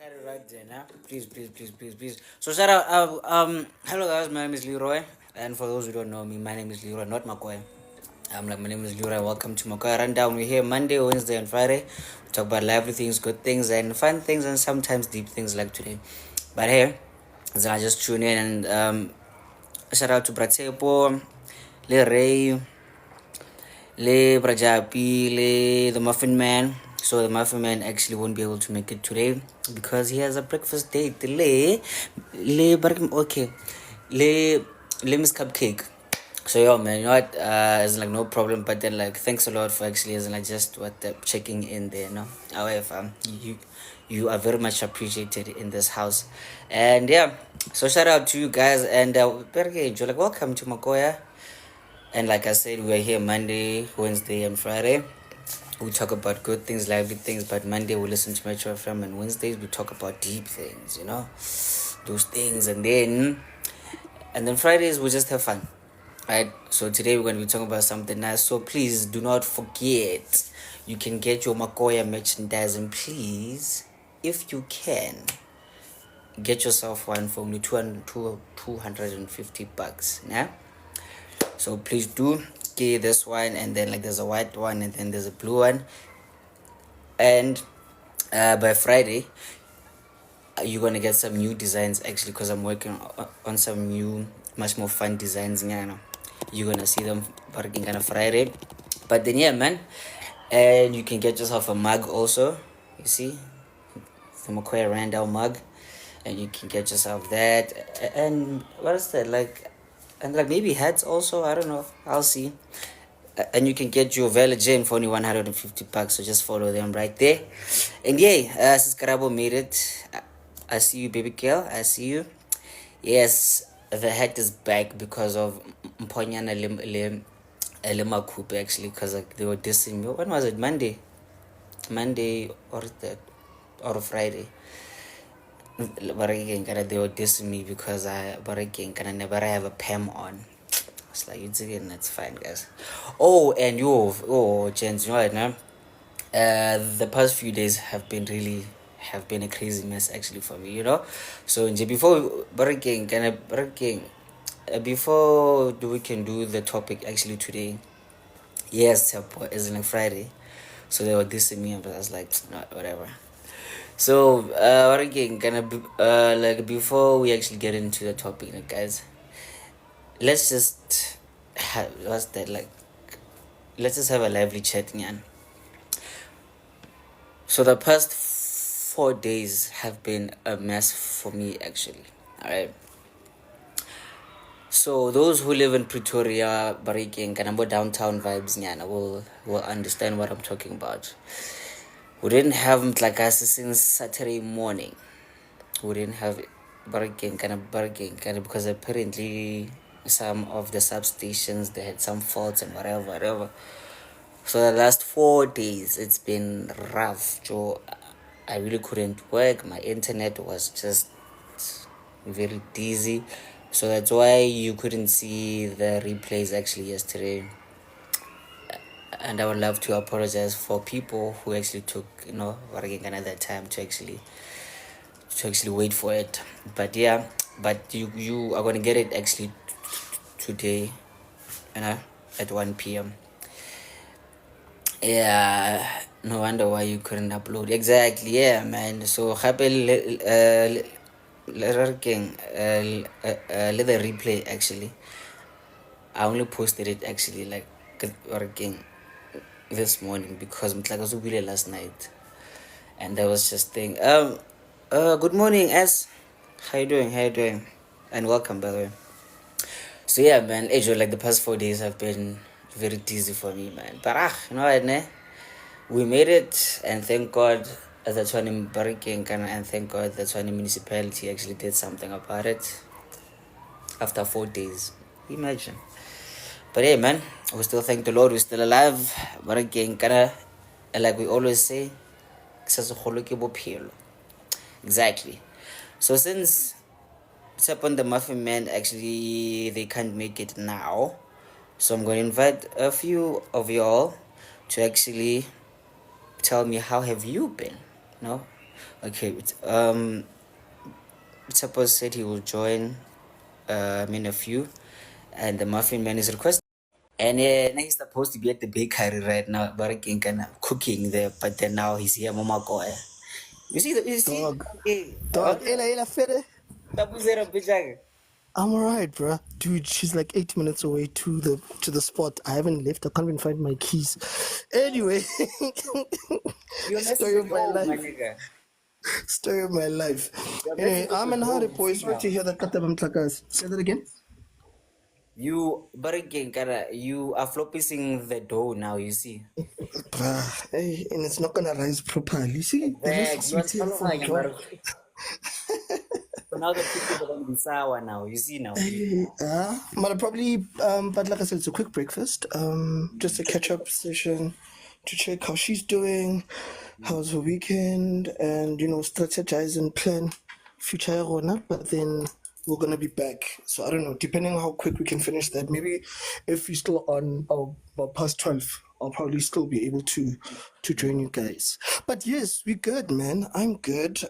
Got it right there, now. Please, please, please, please, please. So shout out. Hello guys. My name is Leroy, and for those who don't know me, my name is Leroy, not Makoy. My name is Leroy. Welcome to Makoy Rundown. We're here Monday, Wednesday, and Friday. We talk about lively things, good things, and fun things, and sometimes deep things like today. But here, so I just tune in and shout out to Bratepo, Le Ray, Le Brajapi, Le the Muffin Man. So the Muffin Man actually won't be able to make it today because he has a breakfast date. Okay, Le Miss Cupcake. So yeah, man, you know what? It's like no problem, but then like thanks a lot for actually as like just what checking in there, no. However, you are very much appreciated in this house, and yeah. So shout out to you guys and like welcome to Makoya. And like I said, we're here Monday, Wednesday, and Friday. We talk about good things, lively things, but Monday we listen to Metro FM, and Wednesdays we talk about deep things, you know, those things, and then Fridays we just have fun, right? So today we're going to be talking about something nice. So please do not forget, you can get your Makoya merchandise, and please, if you can, get yourself one for only 250 bucks, yeah. So please do get this one, and then like there's a white one, and then there's a blue one, and by Friday you're gonna get some new designs actually, because I'm working on some new, much more fun designs. You're gonna see them working on a Friday. But then yeah, man, and you can get yourself a mug also. You see, the McCoy Randall mug, and you can get yourself that. And what is that like? And like maybe hats also. I don't know. I'll see. And you can get your Vela Jane for only 150 bucks. So just follow them right there. And yeah, Sis Karabo made it. I see you, baby girl. I see you. Yes, the hat is back because of Mponyana Limakupe actually, because like, they were dissing me. When was it? Monday or Friday. But again, they were dissing me because I never have a Pam on. It's like, it's again, that's fine, guys. Gents, you know what, now? The past few days have been a crazy mess actually for me, you know. So before breaking, before we can do the topic actually today. Yes, it's like Friday, so they were dissing me, but I was like, no, whatever. So like before we actually get into the topic, like, guys, let's just let's just have a lively chat, man. So the past 4 days have been a mess for me actually. Alright. So those who live in Pretoria, Bariki, Kanambo downtown vibes, nyana, will understand what I'm talking about. We didn't have Mtlakasi since Saturday morning. We didn't have Bariki because apparently some of the substations they had some faults and whatever. So the last 4 days it's been rough, Joe. I really couldn't work. My internet was just very dizzy. So that's why you couldn't see the replays actually yesterday. And I would love to apologize for people who actually took, working another time to actually wait for it. But yeah, but you are gonna get it actually today, at 1 p.m. Yeah, no wonder why you couldn't upload. Exactly, yeah, man. So happy let the replay actually. I only posted it actually like working this morning because I was last night, and I was just thinking, good morning, S. How you doing? And welcome, by the way. So yeah, man, like the past 4 days have been very dizzy for me, man. But you know what, ne? We made it, and thank God the Tshwane Bariki and thank God the Tshwane municipality actually did something about it after 4 days. Imagine. But hey, man, we still thank the Lord, we're still alive. Bariki, like we always say, exactly. So since it's upon the Muffin Man, actually they can't make it now, so I'm going to invite a few of y'all to actually tell me how have you been, no? Okay, suppose said he will join in a few, and the muffin man is requesting. And now he's supposed to be at the bakery right now, working kind of cooking there. But then now he's here, Mama Koe. You see, you see, Dog. okay. Dog. Ela fede. Tabuzera bijag. I'm alright, bruh. Dude, she's like 8 minutes away to the spot. I haven't left. I can't even find my keys. Anyway, Your message story at of my home, my life. nigga. Story of my life. Your Anyway, message I'm at in Hardy, home. You boys. see Sorry now. to hear that Katabam Tlakas. Say that again. You barking, cara. You are flopping the dough now. You see. Bruh, hey, and it's not gonna rise properly. See, the little Exactly. You are sweet here from swallowing, John. so now the cookies are gonna be sour now. You see now. Hey, but probably, but like I said, it's a quick breakfast. Just a catch up session to check how she's doing, how's her weekend, and strategize and plan future or not. But then we're gonna be back. So I don't know, depending on how quick we can finish that. Maybe if we're still on about past 12, I'll probably still be able to join you guys. But yes, we're good, man. I'm good.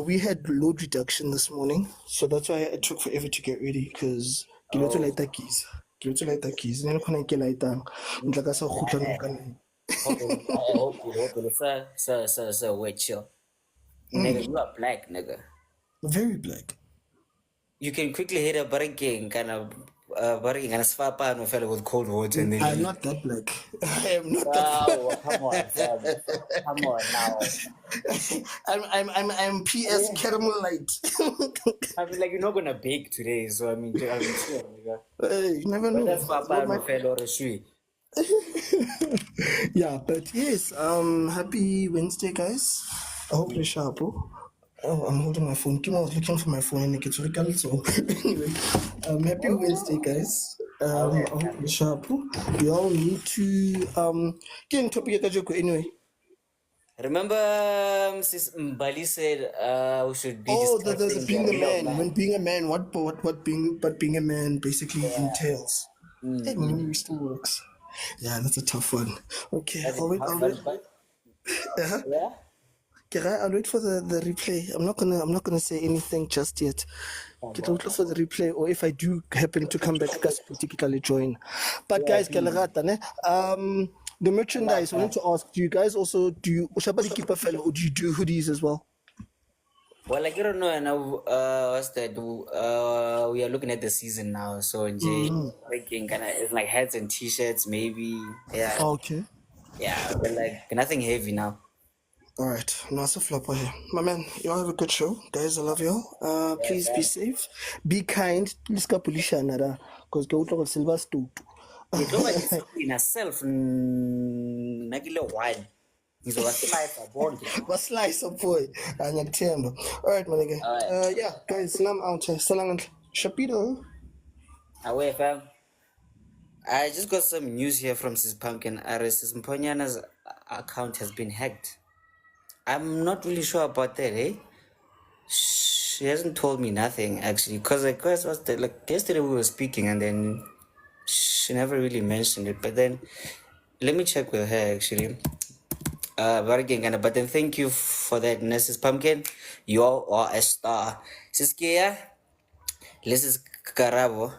We had load reduction this morning, so that's why it took forever to get ready because ke lo Oh. light keys. Ke lo light keys. Ne khona ke lightang. Motlakase o kgutla no ka nne. I hope you, sir, wait, chill. Nigga, you are black, nigga. Very black. You can quickly hit a barricade, kind of swap out and fell with cold water and then I'm leave. not that black. I am not that. Oh, come on, fam. Come on now. I'm PS caramel light. I mean, like, you're not gonna bake today, so I mean, chill, nigga. Hey, you never But know. that's swap What out might... and fell or a shoe. Yeah, but yes, happy Wednesday, guys. I hope you're sharp, bro. Oh, I'm holding my phone. Kim, I was looking for my phone and it gets recalled. So anyway, happy Wednesday, guys. Okay, I hope fam. you're sharp, bro. You all need to get in topic at Joko anyway. Remember, Sis Mbali said we should be Oh, the discussing the being a real man. When man. being a man, what being a man basically entails. Hey, my memory still works. Yeah, that's a tough one. Okay, That's I'll it. wait. I'll wait. Uh-huh. Yeah? Okay, I'll wait for the replay. I'm not gonna say anything just yet. Come Get on. out for the replay, or if I do happen to come back, guys particularly join. But Yeah, guys, ke lerata, ne? The merchandise. I want to ask: do you guys also do Shabadi Keeper fellow, or do you do hoodies as well? well, like, I don't know, and what's that? We are looking at the season now, so in J, thinking kind of it's like hats and t-shirts, maybe. Yeah, Okay. yeah, but like nothing heavy now. All right, massive flop here, my man. Y'all have a good show, guys. I love y'all. Yeah, Please be fam. safe, be kind. Please ka pulisha nada, cause go to silver stool. It over discipline herself. Nagile wine. He's over life bonke. My slice up boy. Anyakuthemba. All right, my nigga. Alright, Yeah, guys, I'm out. Salang Shapiro. away, fam. I just got some news here from Sis Pumpkin. Sis Mponyana's account has been hacked. I'm not really sure about that, eh? She hasn't told me nothing actually, cause like, guys, was the, like yesterday we were speaking and then she never really mentioned it. But then let me check with her actually. But again, but then thank you for that, Mrs. Pumpkin. You all are a star. Siskia, this is Karabo.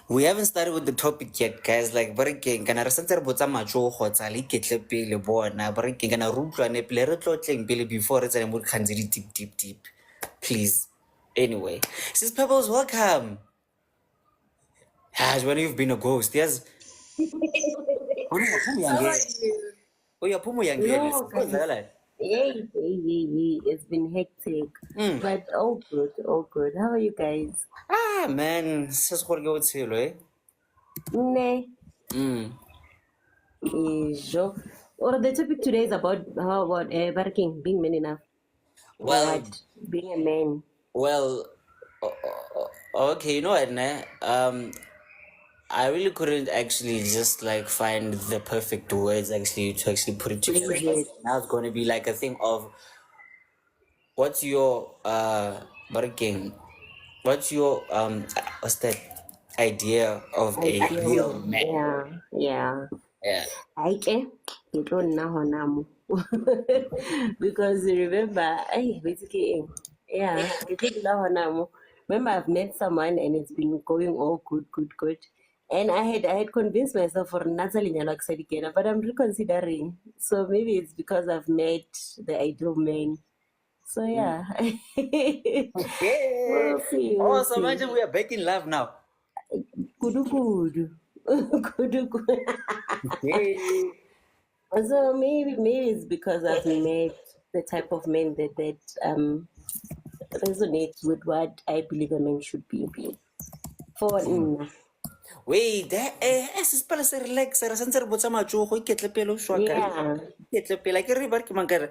We haven't started with the topic yet, guys. Like, but again, kana re santse re botsa matso kgotsa le ketle pele bona. But again, kana re utlwane pele re tlotleng pele before re tsene mo dikgang tse di deep. Please. Anyway, Sis Pebbles, welcome. When you've been a ghost, yes. How are you? Oh, yeah, Pumu Yangele. No, What's guys. that? Hey. It's been hectic. But all good, all good. How are you guys? Ah, man. Sis Jorge would say, eh? Ne. Sure. Or the topic today is about how about barking, being man enough. Or Well, what? Being a man. well, okay, you know what, ne? I really couldn't actually just like find the perfect words actually to actually put it together. Phrase it. Now it's going to be like a thing of what's your barking? What's your what's that idea of a Idea real of man? yeah. Yeah. I ke. Ke tlo nna hona mo. Because remember, I basically, yeah, remember I've met someone and it's been going all good, good, good. And I had convinced myself for Natalie again, but I'm reconsidering. So maybe it's because I've met the ideal man. So yeah. Yeah. We'll see, Oh, we'll so see. imagine we are back in love now. Kudu kudu. Kudu kudu. Yeah. So maybe it's because I've met the type of men that resonates with what I believe a man should be. For Wait, se sepala se relax re santse re botsa matsogo iketle pele o shwaka yeah. iketle pele ke re ba ke mangkare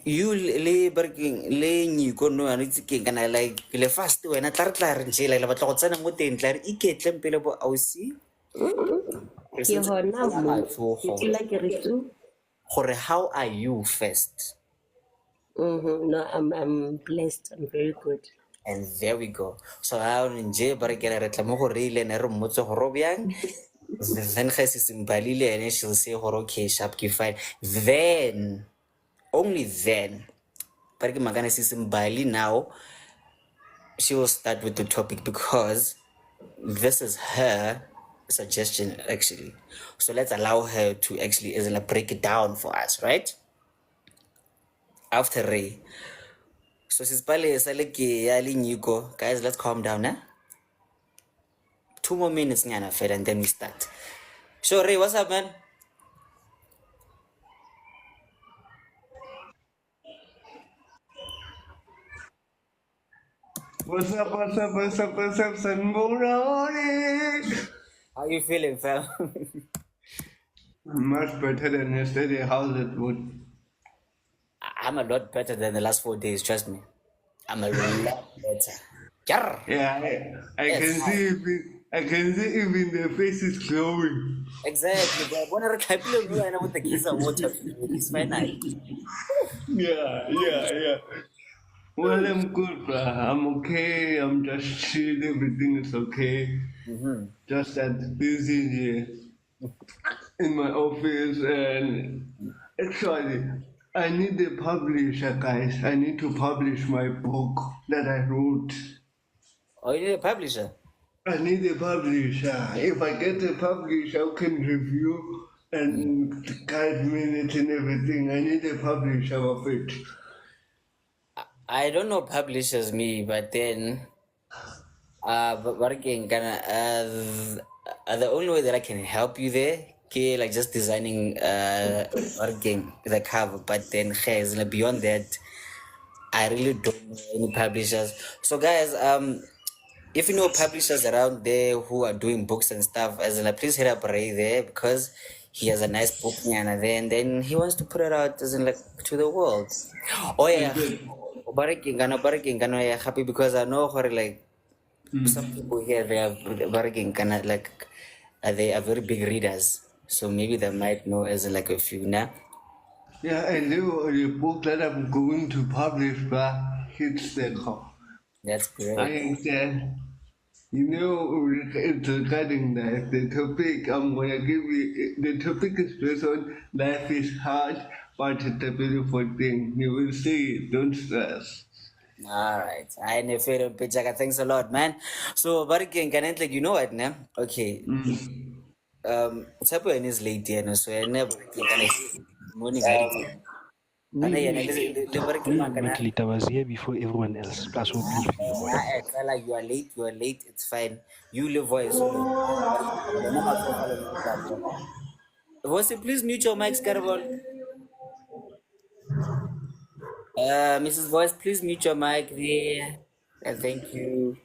you le barking le nyiko no ana itse keng kana like le fast wena tla re njela le batla go tsena mo teng tla re iketle pele bo ausi re Ke santse re hona tsela mo. Ke matsogo tula ke re tu. gore how are you first. No, I'm blessed. I'm very good. And there we go. So ha nje ba re ke re tla mo go reile ne re mmotse go ro byang. Then ga se simbalile and she'll say gore okay sharp ke fine. Then only then but ke magana se simbali now she will start with the topic because this is her suggestion actually. So let's allow her to actually break it down for us, right? After Ray. So sispale sale ke ya le nyiko. Guys, let's calm down, eh? 2 more minutes nyana fed and then we start. So Ray, what's up, man? What's up, what's up, what's up, what's up, Sanborani? How you feeling, fam? Much better than yesterday. How's it, wood? I'm a lot better than the last 4 days, trust me. I'm a lot better. Yarr! Yeah, I Yes, can see I can see even the face is glowing. exactly. But when I typed with the giza water, it's fine. Yeah. Well, I'm good, bruh. I'm okay. I'm just chill. Everything is okay. Just that busy here in my office, and actually, I need a publisher, guys. I need to publish my book that I wrote. Oh, you need a publisher? I need a publisher. If I get a publisher who can review and guide minutes and everything, I need a publisher of it. I don't know publishers me, but then but working kind the only way that I can help you there, okay, like just designing working the cover, but then guys, like, beyond that, I really don't know any publishers. So guys, if you know publishers around there who are doing books and stuff, as in, like, please hit up Ray there because he has a nice book and then he wants to put it out as in like to the world. Oh yeah, baraking gonna yeah happy because I know how like some people here they are baraking kind of like they are very big readers, so maybe they might know as in like a few now. Yeah, I know the book that I'm going to publish, but it's the call. That's I great. understand. You know, it's regarding that the topic I'm gonna give you. The topic is based on life is hard, but it's a beautiful thing. You will see it. Don't stress. All right. I never Pichaka. Thanks a lot, man. So, Barikin, can I like you know what, now? Okay. Sapo and is late, and so I never can I morning. I did. Ana yana le Barikin Me, man kana. Maklita was here before everyone else. Plus, we're pleased with your voice. I tell like you are late. You are late. It's fine. You live voice. So Barikin, no matter how long you are. Voice, please mute your mics, Carol. Mrs. Voice, please mute your mic there. Thank you.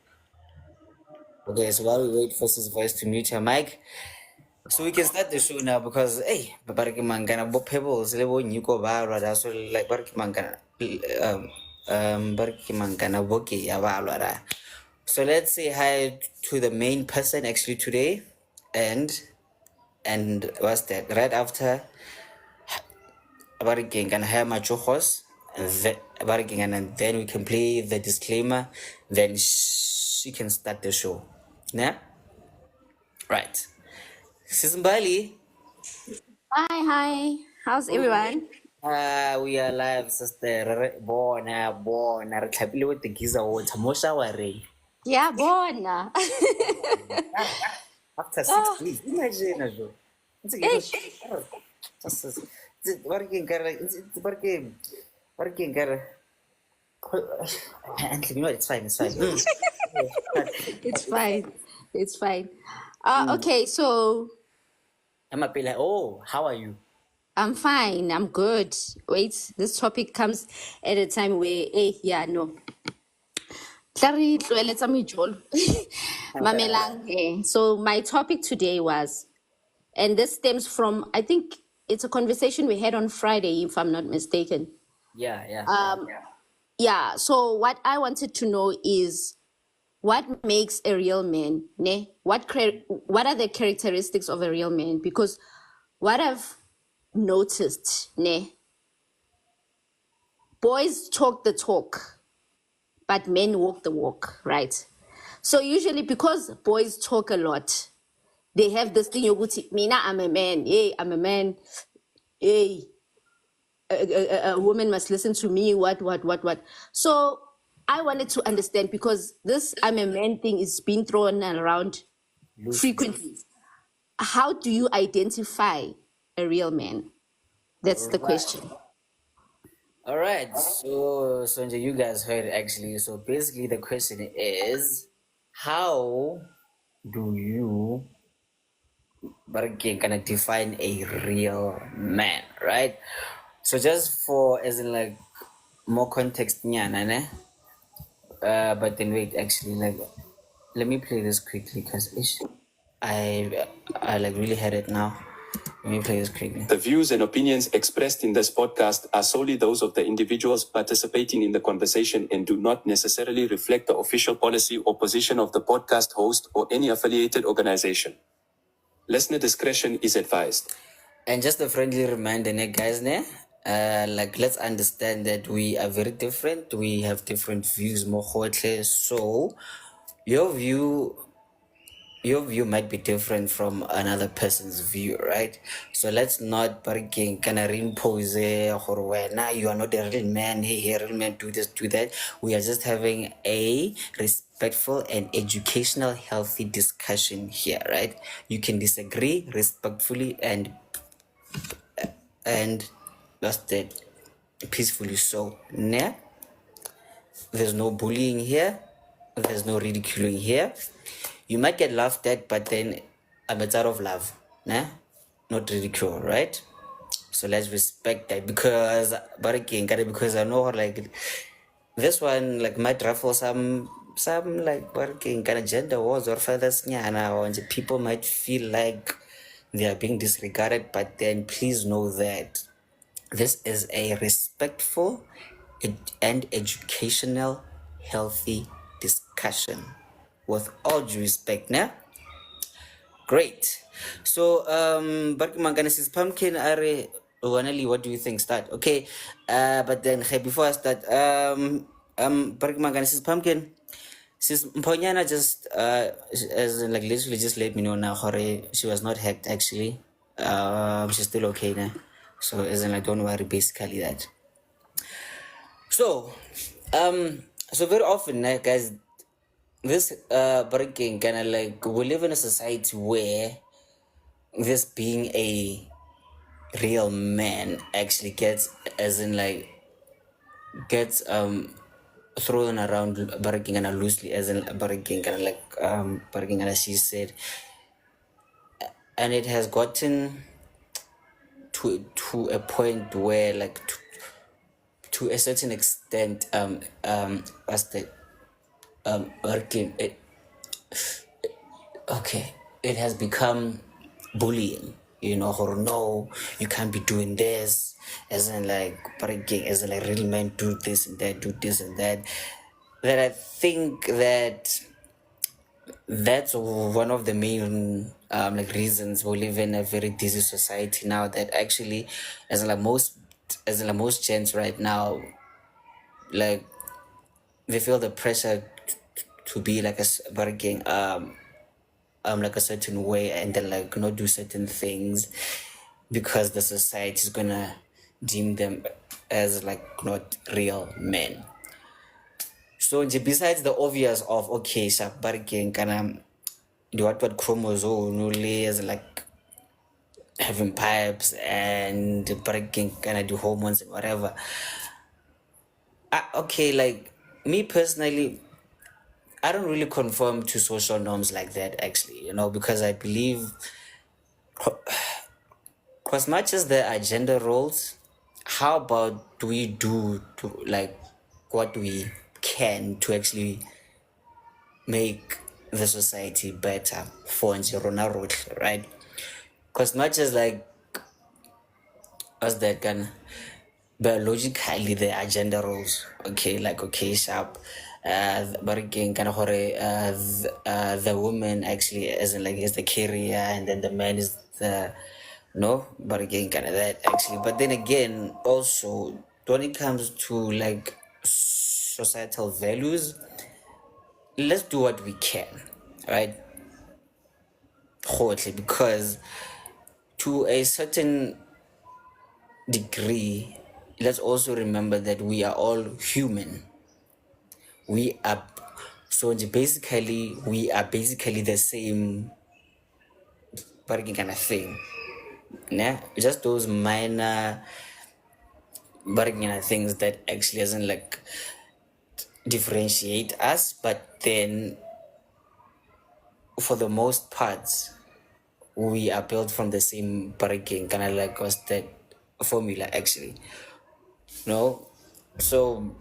Okay, so while we wait for Mrs. Voice to mute her mic, so we can start the show now because hey, barki mangana bo pebbles le bo nyuko ba ra so like barki mangana barki mangana boki ya ba ra. So let's say hi to the main person actually today, and what's that? Right after barki can have my chojos, and then we can play the disclaimer. Then she can start the show. Yeah, right. Simbali. Hi. How's everyone? We are live, sister. Bona, bona. Re tlhapile with the giza water. Mo showereng. Yeah, born. After 6 Oh, days. Imagine, Ajo. It's a eh, good. Working, working, and you know, it's fine, it's fine. it's fine. It's fine. Okay, so I'm a like, oh, how are you? I'm fine. I'm good. Wait, this topic comes at a time where, yeah, no. Tla re tloeletsa mejolo. Mamelang, eh. So my topic today was, and this stems from, I think it's a conversation we had on Friday, if I'm not mistaken. Yeah. Yeah, so what I wanted to know is what makes a real man, ne? What are the characteristics of a real man? Because what I've noticed, ne, boys talk the talk, but men walk the walk, right? So usually because boys talk a lot, they have this thing, yoguthi, mina, I'm a man, hey, I'm a man, hey, a woman must listen to me, what. So I wanted to understand because this I'm a man thing is being thrown around Loosely. frequently. How do you identify a real man? That's the question. All right. So, Sonja, you guys heard it actually. So basically, the question is, how do you, but again, kind of define a real man, right? So just for as in like more context, nyana, ne? But then wait, actually, like, let me play this quickly because I like really had it now. Let me play this quickly. The views and opinions expressed in this podcast are solely those of the individuals participating in the conversation and do not necessarily reflect the official policy or position of the podcast host or any affiliated organization. Listener discretion is advised. And just a friendly reminder, ne, guys, ne? Like, let's understand that we are very different. We have different views, more hotle. So, your view might be different from another person's view, right? So let's not kind of impose now you are not a real man. Hey, real man, do this, do that. We are just having a respectful and educational, healthy discussion here, right? You can disagree respectfully and that's that peacefully. So, nah, there's no bullying here. There's no ridiculing here. You might get laughed at, but then I'm out of love, nah? Not ridicule, right? So let's respect that but again, because I know like this one like might ruffle some like working kind of gender wars or feathers, and people might feel like they are being disregarded, but then please know that this is a respectful and educational, healthy discussion. With all due respect, now. Great. So, but Manganesis Pumpkin, Are, Wanali, what do you think? Start. Okay. But then, hey, before I start, but Manganesis Pumpkin, sis Mponyana just, as in, like, literally just let me know now, Hore, she was not hacked actually. She's still okay now. So, as in, like, don't worry, basically that. So, so very often, guys, this breaking kind of like we live in a society where this being a real man actually gets as in like gets thrown around breaking and loosely as in breaking and like breaking as she said, and it has gotten to a point where like to a certain extent as the working it okay, it has become bullying, or no, you can't be doing this, as in like breaking, as in like real men do this and that, do this and that. That I think that's one of the main like reasons we live in a very busy society now. That actually, as in like most gents right now, like they feel the pressure to be like a breaking like a certain way and then like not do certain things, because the society is gonna deem them as like not real men. So besides the obvious of okay, Shabarking kana the what chromosome as like having pipes and breaking kind of the hormones and whatever. Okay, like me personally, I don't really conform to social norms like that actually, because I believe as much as there are gender roles, how about do we do to like what we can to actually make the society better for Rona Rotle, right? Because much as like us that can biologically there are gender roles, okay, like okay, sharp, but again kind of the woman actually isn't like is the carrier and then the man is the no, but again kind of that actually, but then again also when it comes to like societal values, let's do what we can, right? Totally, because to a certain degree, let's also remember that we are all human. We are basically we are basically the same bargaining kind of thing. Yeah, just those minor bargaining things that actually doesn't like differentiate us, but then for the most part, we are built from the same bargaining kind of like what's that formula actually. No, so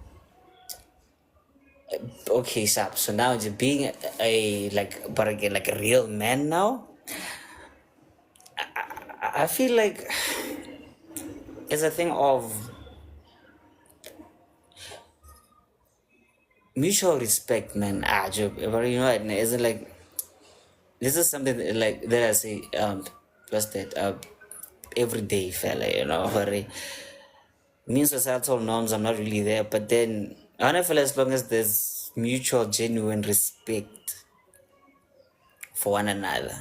okay, Sap. So now just being a like, but again, like a real man now, I feel like it's a thing of mutual respect, man. But it isn't like this is something like that I say. What's that? Everyday fella, very mean societal norms. I'm not really there, but then I feel as long as there's mutual, genuine respect for one another,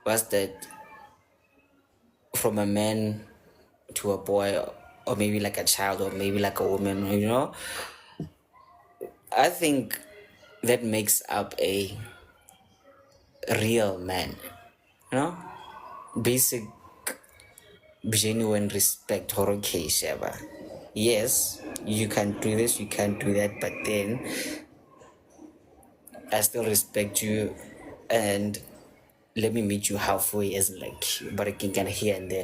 what's that? From a man to a boy, or maybe like a child, or maybe like a woman, I think that makes up a real man, you know basic genuine respect or okay, Sheba. Yes, you can do this, you can do that, but then I still respect you, and let me meet you halfway as like but I can here and there.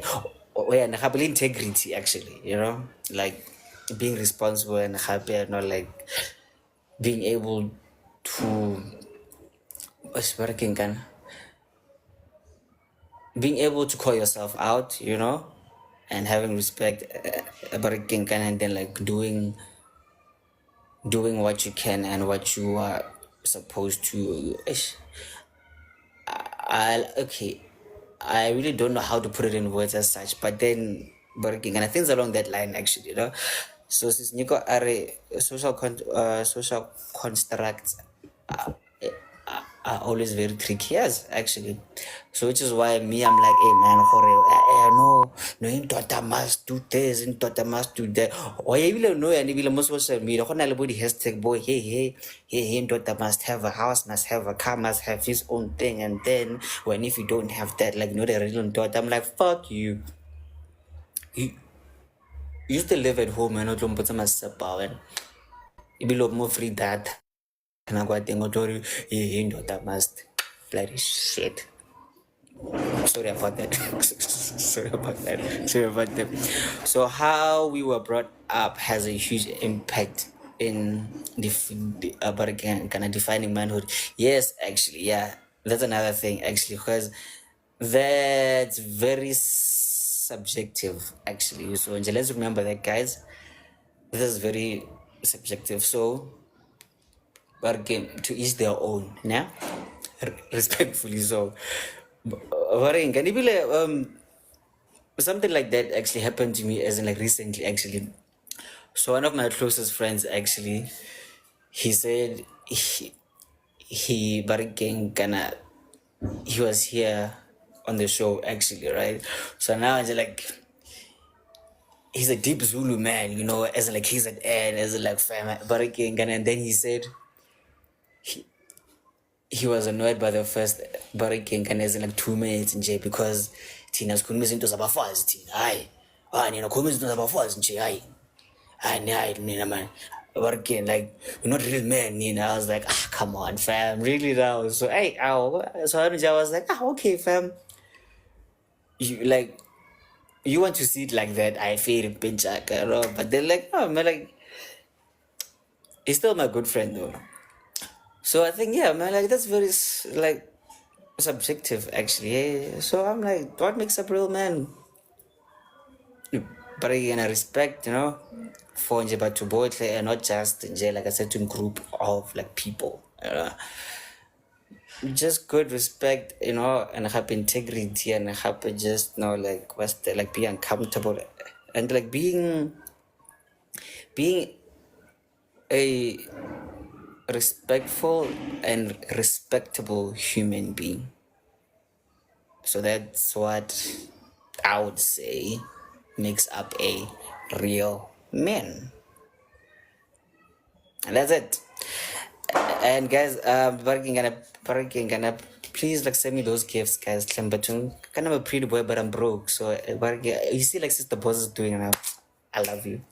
Yeah, and have integrity actually, like being responsible and happy, like being able to working can being able to call yourself out, and having respect working can, and then like doing what you can and what you are supposed to. Okay, I really don't know how to put it in words as such, but then working and things along that line actually, so since Nico are social constructs uh, are always very tricky, yes, actually. So which is why me, I'm like, hey man, no, in daughter must do this, in daughter must do that. Or you will know, and you will most social media. When everybody hashtag boy, hey, in daughter must have a house, must have a car, must have his own thing, and then when if you don't have that, like the real daughter, I'm like, fuck you. You used to live at home and not put some power. You be more free that. And I got to hey, in daughter must bloody shit. Sorry about that. Sorry about that. Sorry about that. So how we were brought up has a huge impact in about again kind of defining manhood. Yes, actually, yeah, that's another thing actually, because that's very subjective actually. So let's remember that, guys. This is very subjective. So, but again, to each their own. Yeah, respectfully so. Can you be like something like that actually happened to me as in like recently actually. So one of my closest friends actually, he said he barking kana he was here on the show actually, right? So now it's like he's a deep Zulu man, you know, as in like he's at end, as in like fam, but again, and then he said he was annoyed by the first Baraking and as in like 2 minutes in J because Tina's khuluma into zabafazi Tina. Hayi nina khuluma into zabafazi nje hayi nina man. But again, like we're not real men, you know. I was like, come on, fam, really now. So so I was like, okay, fam. You like you want to see it like that? I feel it, pinch, but they're like, oh man, like he's still my good friend though. So I think yeah, man, like that's very like subjective actually. So I'm like, what makes a real man? But again, I respect, you know, for nje batho bohle and not just nje like a certain group of like people. Just good respect, you know, and have integrity and have just you know like what's the like be uncomfortable and like being a respectful and respectable human being. So that's what I would say makes up a real man. And that's it. And guys, please like send me those gifts, guys. But kind of a pretty boy, but I'm broke. So you see, like Sister Boss is doing now. I love you.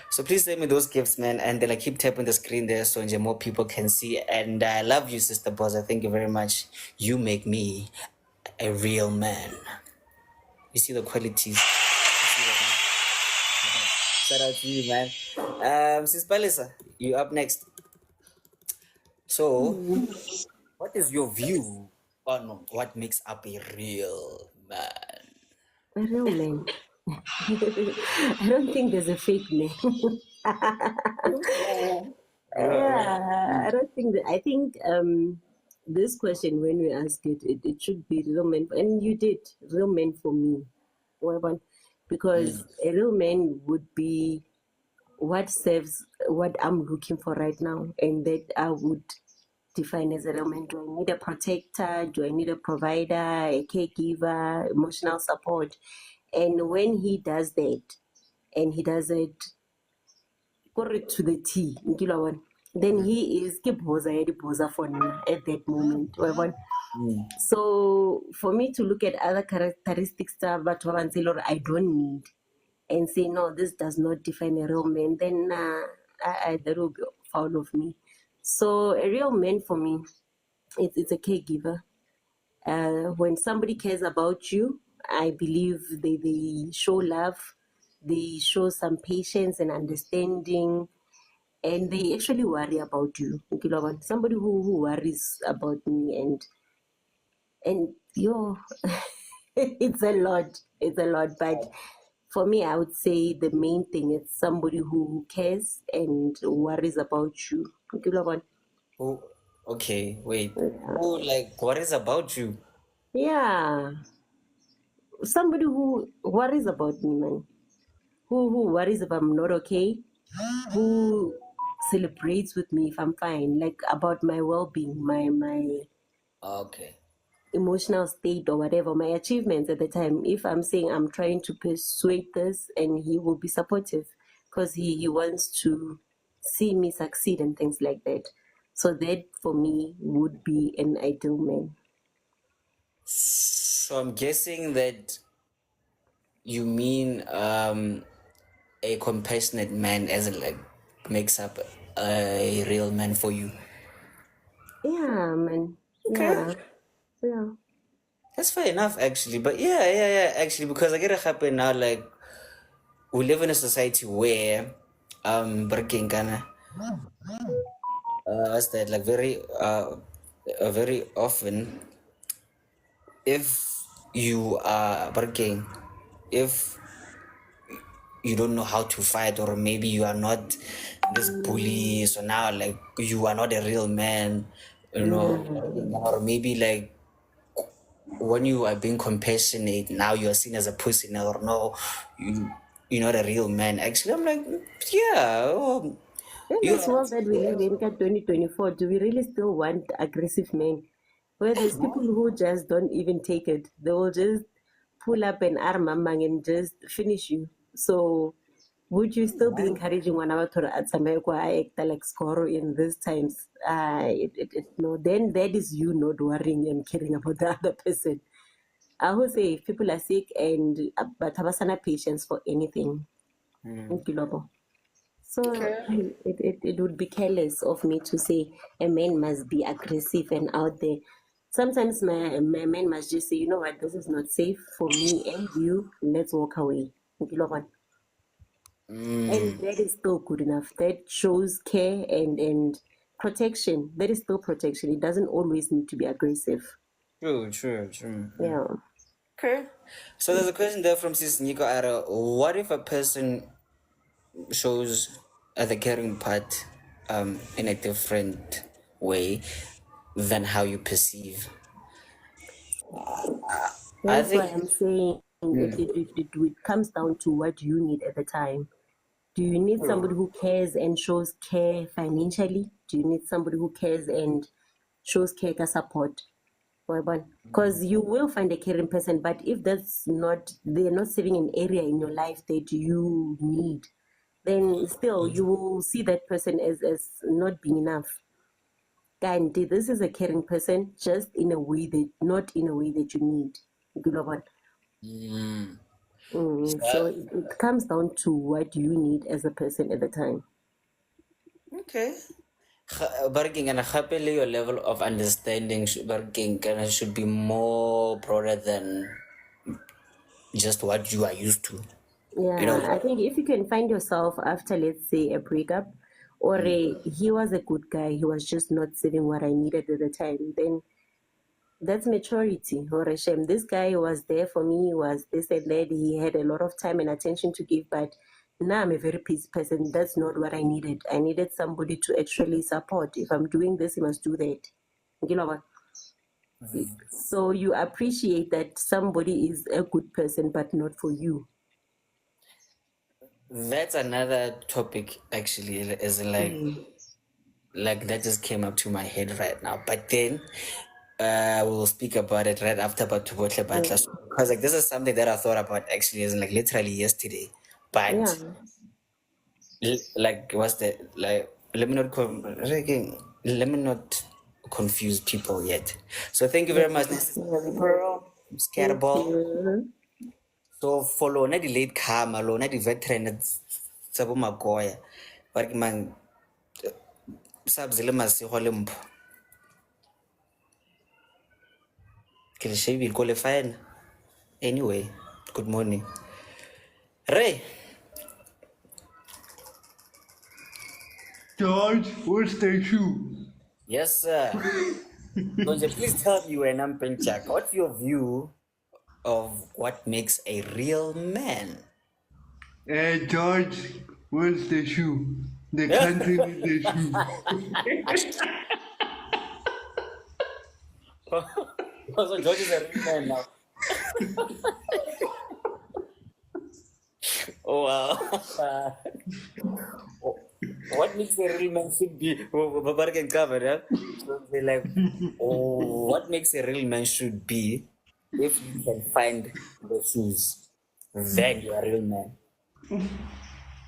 So please send me those gifts, man. And then like keep tapping the screen there so more people can see. And I love you, Sister Boss. Thank you very much. You make me a real man. You see the qualities. You see that, man? Shout out to you, man. Sis Palisa, you up next. So, what is your view on what makes up a real man? A real man. I don't think there's a fake man. Yeah, I don't think that. I think this question, when we ask it, it should be real man, and you did real man for me, because a real man would be what serves what I'm looking for right now, and that I would define as a real man. Do I need a protector? Do I need a provider, a caregiver, emotional support? And when he does that, and he does it to the T, then he is Kiboza for now at that moment. So for me to look at other characteristics but I don't need and say no, this does not define a real man, then that will be foul of me. So a real man for me, it's a caregiver. When somebody cares about you, I believe they show love, they show some patience and understanding, and they actually worry about you. Somebody who worries about me and yo, it's a lot. But for me, I would say the main thing is somebody who cares and worries about you. Oh, okay, wait. Oh, like, what is about you? Yeah, somebody who worries about me, man. Who worries if I'm not okay, who celebrates with me if I'm fine, like about my well-being, my Okay. emotional state or whatever, my achievements at the time. If I'm saying I'm trying to persuade this, and he will be supportive because he wants to see me succeed and things like that. So that for me would be an ideal man. So I'm guessing that you mean a compassionate man as in like makes up a real man for you. Yeah, man. Okay. Yeah. That's fair enough actually. But yeah, actually, because I get it happen now, like we live in a society where breaking kana what's that like very often if you are working, if you don't know how to fight, or maybe you are not this bully, so now like you are not a real man, you know, or maybe like when you are being compassionate, now you are seen as a pussy now, or no, you're not a real man. Actually, I'm like, yeah, In you're this right. world that we live in, 2024, do we really still want aggressive men? Where there's people who just don't even take it. They will just pull up an arm and just finish you. So would you still be encouraging one hour to act like score in these times? No, then that is you not worrying and caring about the other person. I would say if people are sick and but have patience for anything. So it would be careless of me to say a man must be aggressive and out there. Sometimes my man must just say, you know what, this is not safe for me and you. Let's walk away. And that is still good enough. That shows care and protection. That is still protection. It doesn't always need to be aggressive. True. Yeah. Okay. So there's a question there from Sis Nico Ara. What if a person shows the caring part in a different way than how you perceive? I That's why think I'm saying it comes down to what you need at the time. Do you need somebody who cares and shows care financially? Do you need somebody who cares and shows care ka support? Because you will find a caring person, but if that's not, they're not serving an area in your life that you need, then still you will see that person as not being enough. And this is a caring person, just in a way that, not in a way that you need. You know what? So it comes down to what you need as a person at the time. okay. Barking and happily your level of understanding should be more broader than just what you are used to. Yeah, I think if you can find yourself after, let's say, a breakup, or he was a good guy, he was just not saving what I needed at the time, then that's maturity. Or a shame. This guy was there for me, was this and that. He had a lot of time and attention to give, but now I'm a very busy person. That's not what I needed. I needed somebody to actually support. If I'm doing this, he must do that. You know what? So you appreciate that somebody is a good person, but not for you. That's another topic actually, is like that just came up to my head right now. But then we'll speak about it right after about because like this is something that I thought about actually is like literally yesterday. Yeah. But like what's the like let me not confuse people yet. So thank you very much, necessary pearl, Thank scatterball. you. So for lona di late karma, lona di veteran sa bo magoya. But man sabzile masigo le mpho. Ke le shebile ko le fine. Anyway, good morning. Ray, George, what's the shoe? yes sir. So please tell me when I'm Penchak, what's your view of what makes a real man? George, where's the shoe? The country with the shoe. So George is a real man now. Oh wow. What makes a real man should be Babar can cover, yeah? So they're like, oh, what makes a real man should be if you can find the shoes, then you're a real man.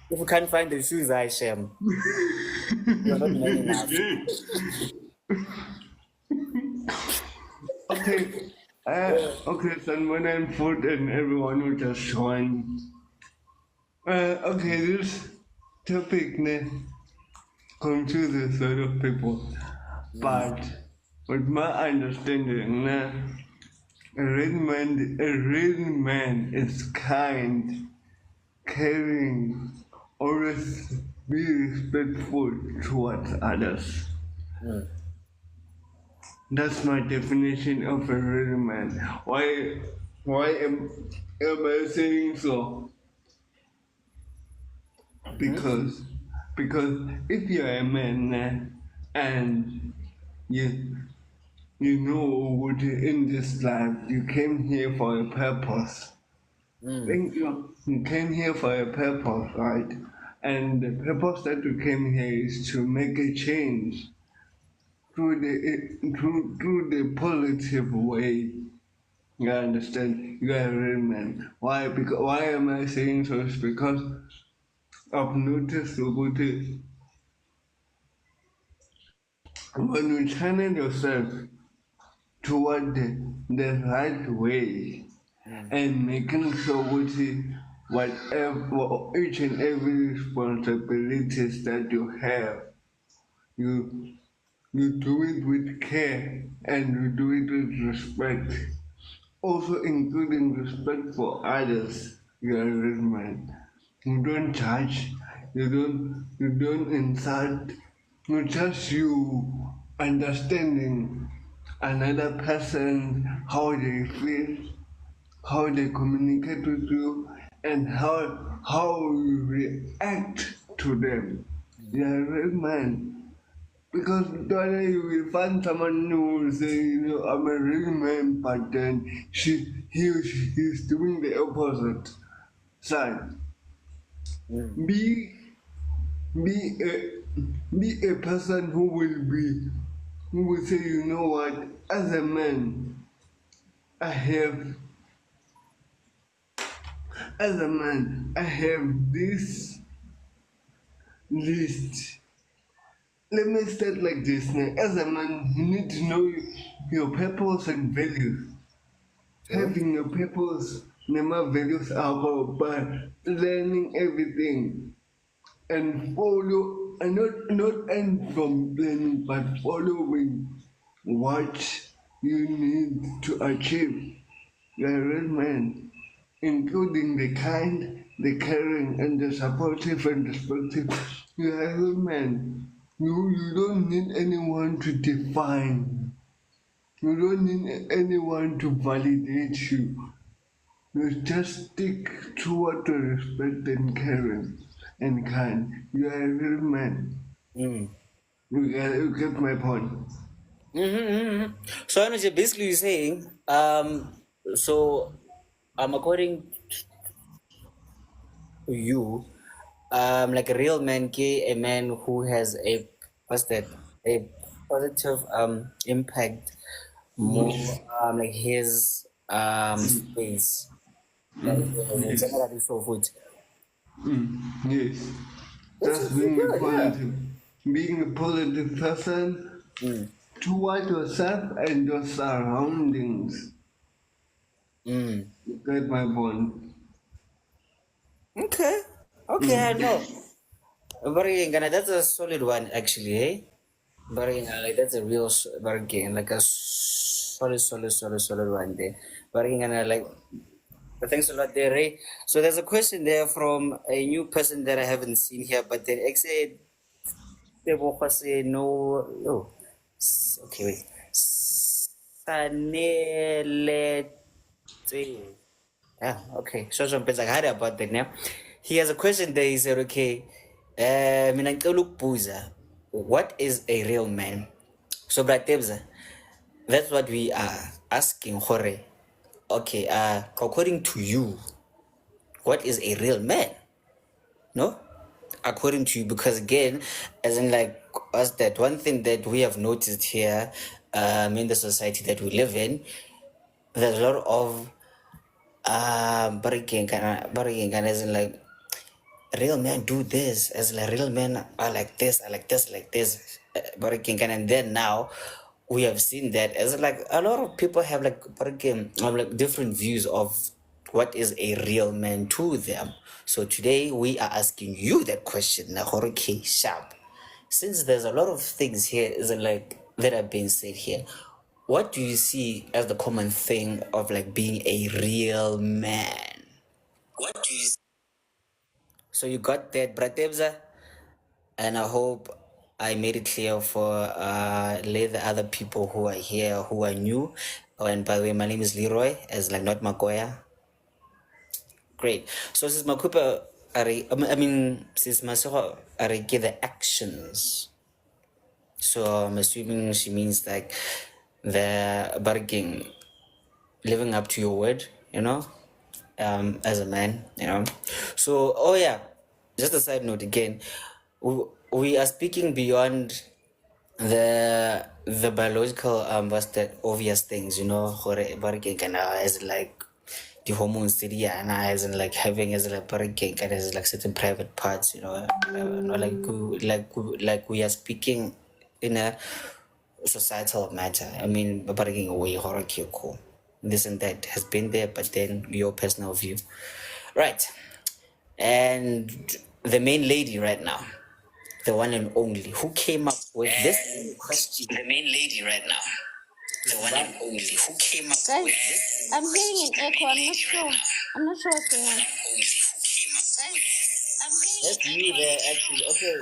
If you can't find the shoes, I shame. You're not man enough. Okay. Okay, son, when I'm food and everyone will just join. Okay, this topic confuses a lot of people. But with my understanding, a real man is kind, caring, always be respectful towards others. That's my definition of a real man. Why am I saying so? Because if you're a man and you know what in this life you came here for a purpose. Think you came here for a purpose, right? And the purpose that you came here is to make a change through the positive way. You understand? You are a real man. Why? Because why am I saying so? It's because I've noticed about it. When you channel yourself toward the right way and making sure whatever each and every responsibilities that you have, you you do it with care and you do it with respect. Also including respect for others. You are a real man. You don't judge, you don't insult, you just you understanding another person, how they feel, how they communicate with you, and how you react to them. You are a real man. Because then you will find someone who will say, I'm a real man, but then he's doing the opposite side. Be be a person who will say, you know what, as a man, I have I have this list. Let me start like this now. As a man, you need to know your purpose and values. True. Having a purpose, never values are about learning everything and follow, and not end from learning, but following what you need to achieve. You're a real man, including the kind, the caring, and the supportive and respectful. You're a real man. You don't need anyone to define. You don't need anyone to validate you. You just stick to what you respect and caring and kind. You are a real man. Mm. You get my point. So Anuj, basically you're saying, so according to you, like a real man, a man who has a what's that, a positive impact more like his space. Like Yes. generally so food. Yes. It's Just actually being a good, yeah. positive. Being a positive person Mm. toward yourself and your surroundings. Mm. You get my point. Okay. Okay, I know. But that's a solid one actually, eh? Like that's a real bargain, like a solid one there. Like thanks a lot there, Ray. So there's a question there from a new person that I haven't seen here, but then X said they will say no. Oh, okay, wait. Sanele. Yeah, okay. So I heard about that now. He has a question there. He said, okay, mina ngicela ukubuza, what is a real man? So Bratebza, that's what we are asking Hore. Okay, according to you, what is a real man? No? According to you, because again, as in like us, that one thing that we have noticed here in the society that we live in, there's a lot of bargaining as in like real men do this, as like real men are like this, are like this, like this, bargaining, and then now we have seen that as like a lot of people have like bargaining, like different views of what is a real man to them. So today we are asking you that question, Nahorike Sharp. Since there's a lot of things here, isn't like that are being said here. What do you see as the common thing of like being a real man? What do you? So you got that, Bratebza, and I hope I made it clear for the other people who are here who are new. Oh, and by the way, my name is Leroy, as like not Makoya. Great. So since Makupa, I mean, since Masoho, I get the actions. So I'm assuming she means like the bargaining, living up to your word, as a man, So, oh yeah, just a side note again, we are speaking beyond the the biological what's the obvious things, you know, as like the hormones as in like having as like as like certain private parts, you know, not like we are speaking in a societal matter. I mean, away cool. This and that has been there, but then your personal view, right? And the main lady right now, the one and only, who came up with this question. The main lady right now, the one and only, who came up Guys, with this I'm hearing question. an echo. I'm not sure. I'm not sure what's going on. That's you there, actually. Okay.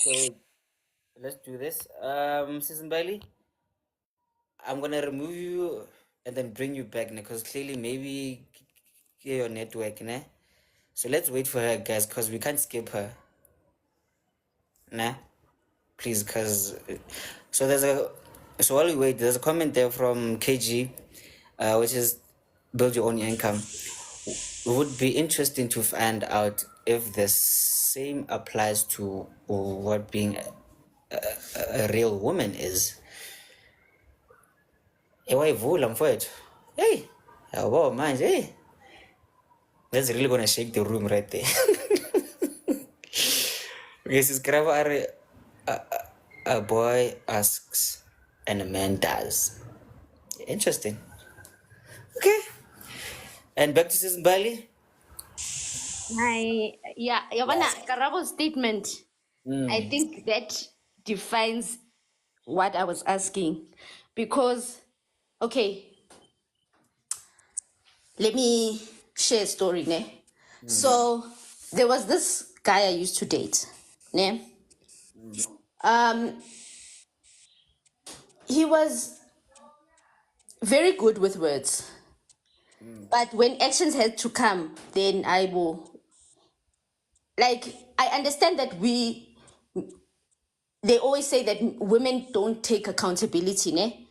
So let's do this. Susan Bailey, I'm gonna remove you and then bring you back, because clearly maybe your network, ne? So let's wait for her, guys, because we can't skip her. Nah, please, because so while we wait, there's a comment there from KG, which is build your own income. Would be interesting to find out if the same applies to what being a real woman is. Ewayivula mfowethu. Hey, yabo manje, hey. That's really gonna shake the room right there. Okay, subscriber are a boy asks and a man does. Interesting. Okay. And back to Susan Bali. Yeah, Yavana Karabo's statement. I think that defines what I was asking, because, okay, let me share a story, ne? So there was this guy I used to date, ne? He was very good with words, but when actions had to come, then I will, like, I understand that they always say that women don't take accountability, ne?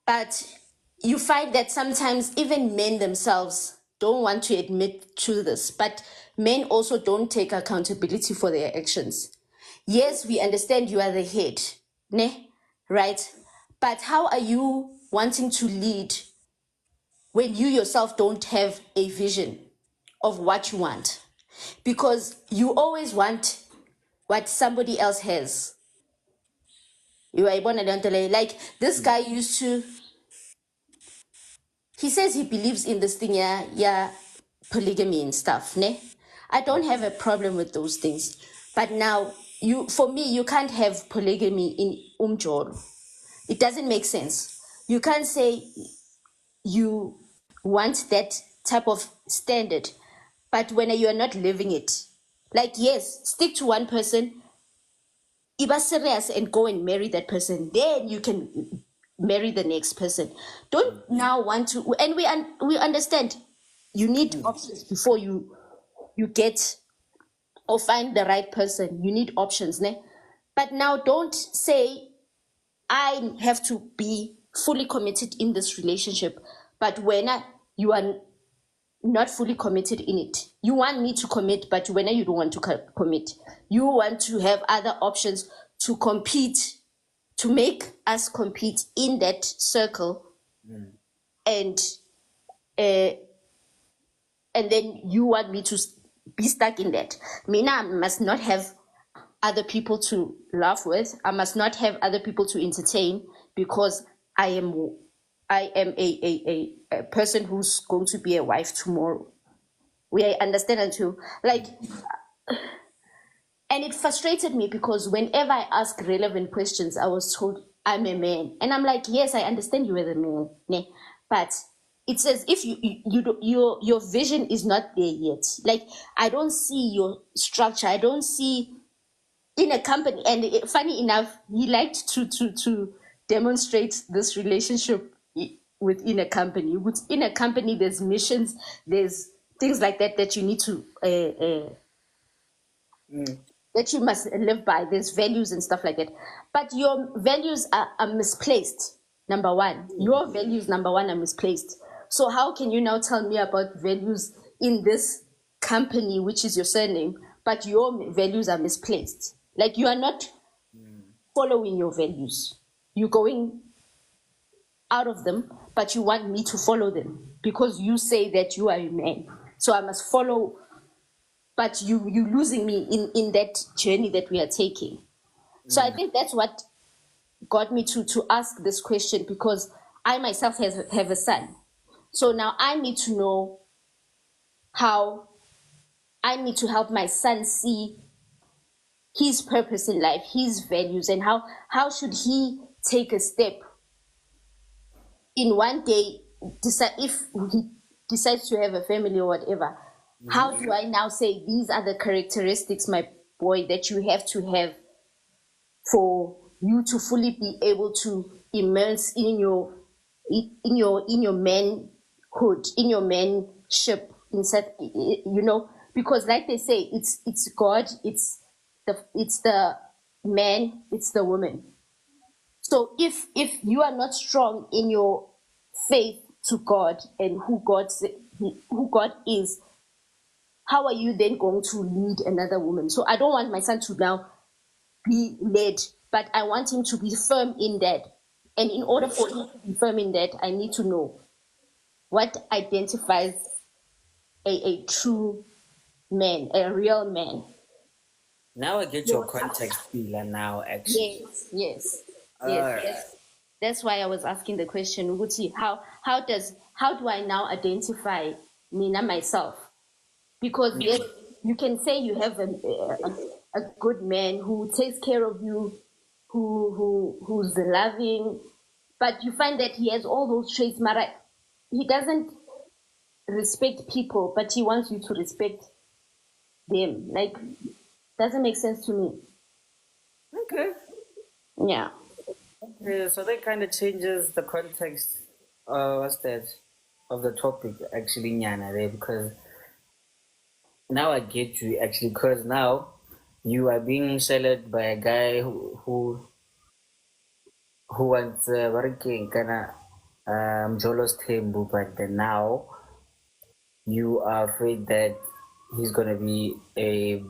But you find that sometimes even men themselves don't want to admit to this, but men also don't take accountability for their actions. Yes, we understand you are the head, ne? Right? But how are you wanting to lead when you yourself don't have a vision of what you want? Because you always want what somebody else has. You are born like this guy used to. He says he believes in this thing, yeah, polygamy and stuff, ne? I don't have a problem with those things. But now, for me, you can't have polygamy in umjolo. It doesn't make sense. You can't say you want that type of standard, but when you are not living it, like, yes, stick to one person, be serious and go and marry that person, then you can marry the next person. Don't now want to, and we understand you need options before you get or find the right person. You need options, ne? But now don't say I have to be fully committed in this relationship, but when you are not fully committed in it, you want me to commit, but when you don't want to commit, you want to have other options to compete, to make us compete in that circle, and then you want me to be stuck in that. Mina must not have other people to laugh with. I must not have other people to entertain, because I am a person who's going to be a wife tomorrow. We understand until like, and it frustrated me because whenever I ask relevant questions, I was told I'm a man, and I'm like, yes, I understand you are the man, ne? But it's as if your vision is not there yet. Like, I don't see your structure. I don't see in a company. And funny enough, he liked to demonstrate this relationship within a company. Within a company, there's missions, there's things like that you need to that you must live by. There's values and stuff like that. But your values are misplaced. Number one, your values, number one, are misplaced. So how can you now tell me about values in this company, which is your surname, but your values are misplaced? Like, you are not following your values. You're going out of them, but you want me to follow them because you say that you are a man. So I must follow, but you losing me in that journey that we are taking. So I think that's what got me to ask this question, because I myself have a son. So now I need to know how I need to help my son see his purpose in life, his values, and how should he take a step in one day, decide if he decides to have a family or whatever. How do I now say these are the characteristics, my boy, that you have to have for you to fully be able to immerse in your manhood, in your manship, inside, because like they say, it's God, it's the man, it's the woman. So if you are not strong in your faith to God and who God is, how are you then going to lead another woman? So I don't want my son to now be led, but I want him to be firm in that. And in order for him to be firm in that, I need to know what identifies a true man, a real man. Now I get your context, Fila, now, actually. Yes. Alright. That's why I was asking the question, Uguti, how do I now identify Nina myself? Because yes, you can say you have a good man who takes care of you, who's loving, but you find that he has all those traits, Mara. He doesn't respect people, but he wants you to respect them. Like, doesn't make sense to me. Okay. Yeah. Yeah, so that kind of changes the context, what's that, of the topic, actually, Nyana, there, because now I get you, actually, because now you are being shadowed by a guy who wants working kind of Jolos Tembu, but then now you are afraid that he's gonna be a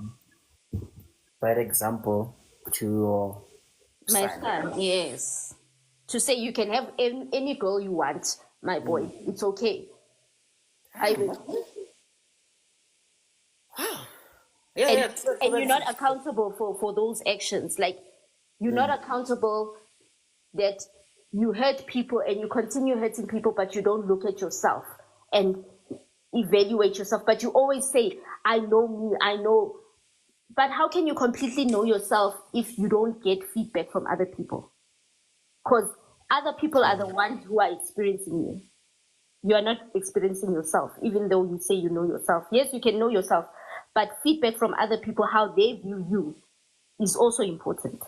bad example to your My son. son, yes. To say you can have any girl you want, my boy, it's okay. I will. Yeah, And, yeah. So and you're that's, not accountable for those actions. Like, you're not accountable that you hurt people and you continue hurting people, but you don't look at yourself and evaluate yourself. But you always say, I know me, I know. But how can you completely know yourself if you don't get feedback from other people? Because other people are the ones who are experiencing you. You are not experiencing yourself, even though you say you know yourself. Yes, you can know yourself, but feedback from other people, how they view you, is also important.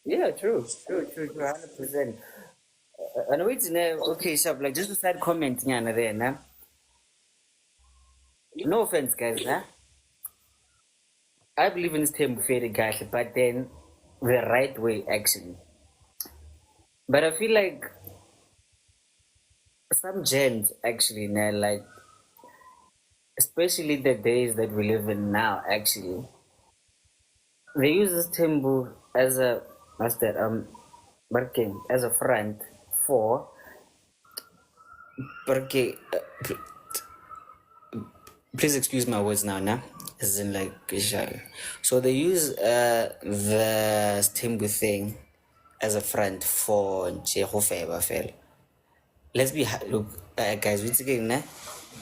yeah, true, 100%. And wait, okay, Shab, like just a side comment, Nyana, there, nah? No offense, guys, nah? I believe in this term fairy guys, but then the right way, actually. But I feel like some gens, actually, nah, like, especially the days that we live in now, actually, they use this tembu as a, what's that, working as a front for, porque, please excuse my words now, nah? As in, like, so they use the tembu thing as a front for Jehova Fel. Let's be, look, guys, once again, nah?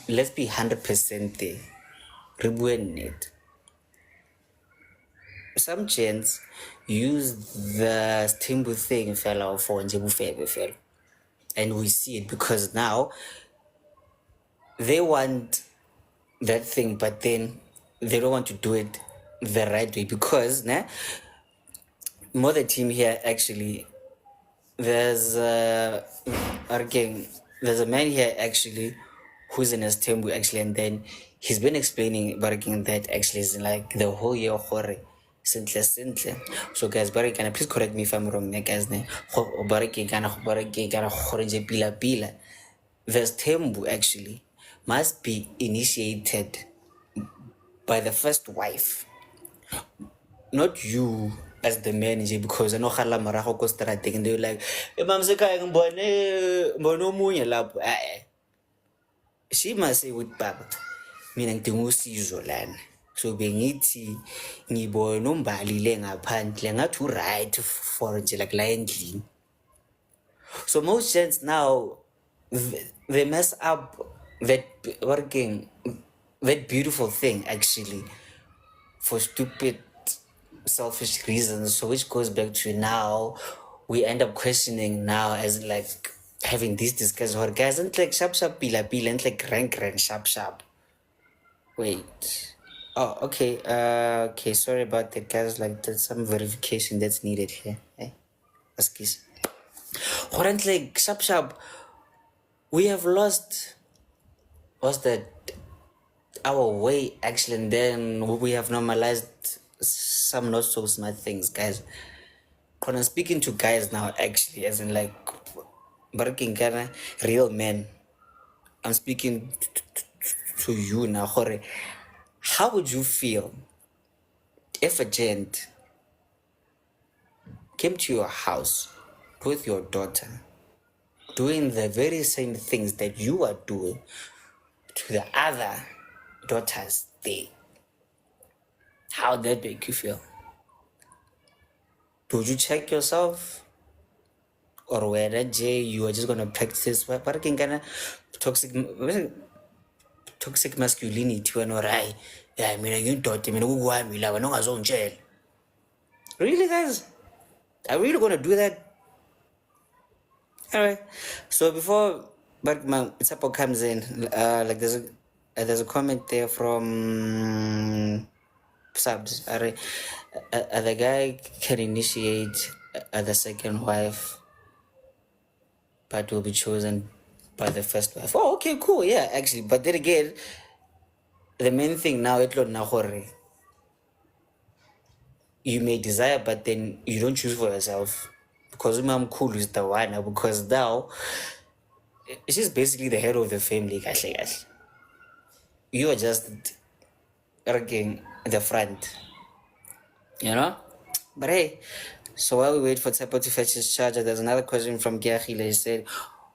Let's be 100% there. Ribuan it. Some gens use the timbu thing fella for njebufebe fella. And we see it because now they want that thing, but then they don't want to do it the right way because more the team here actually there's again there's a man here actually who's in his tembu actually, and then he's been explaining barking that actually is like the whole year hore simple. So guys, bariki, can I please correct me if I'm wrong, guys? Bariki kana hore pila. This tembu actually must be initiated by the first wife, not you as the manager because I know khala marago ko strateng and they were like, "Mom se kaya ngibone omunye lapho." She must say with baba. Mina ngidinga usizo lana. So bengithi ngibone umbali le ngaphandle ngathi right for nje like la endlini. So most gents now they mess up that working that beautiful thing actually for stupid selfish reasons. So which goes back to now we end up questioning now as like having these discussions or guys and like sharp pila and like rank sharp. Wait. Oh, okay. Okay. Sorry about that, guys. Like, there's some verification that's needed here. Hey, excuse. Current like sharp. We have lost. What's that? Our way actually, and then we have normalized some not so smart things, guys. When I'm speaking to guys now, actually, as in like, working kind of real men. I'm speaking to you now, Jorge. How would you feel if a gent came to your house with your daughter doing the very same things that you are doing to the other daughters there? How would that make you feel? Would you check yourself? Or whether Jay you are just gonna practice working kind of toxic masculinity when or I mean you taught me no jail. Really guys? Are we really gonna do that? Alright. So before Bergman Itsapo comes in, like there's a comment there from subs. The guy can initiate the second wife, but will be chosen by the first wife. Oh, okay, cool, yeah, actually. But then again, the main thing now it's not you may desire, but then you don't choose for yourself. Because Imam Cool is the one, because now she's basically the head of the family, guys. You are just working the front, you know? But hey, so while we wait for Tsepo to fetch his charger, there's another question from Giachile. He said,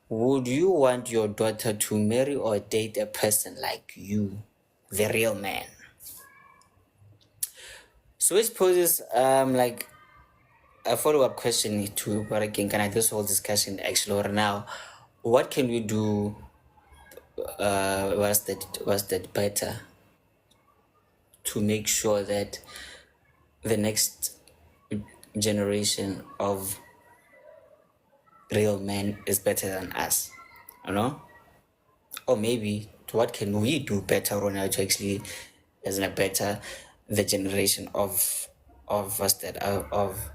would you want your daughter to marry or date a person like you, the real man? So which poses like a follow-up question to what again can I this whole discussion actually or now? What can we do was that better to make sure that the next generation of real men is better than us, you know? Or maybe what can we do better on how to actually as a better the generation of us that of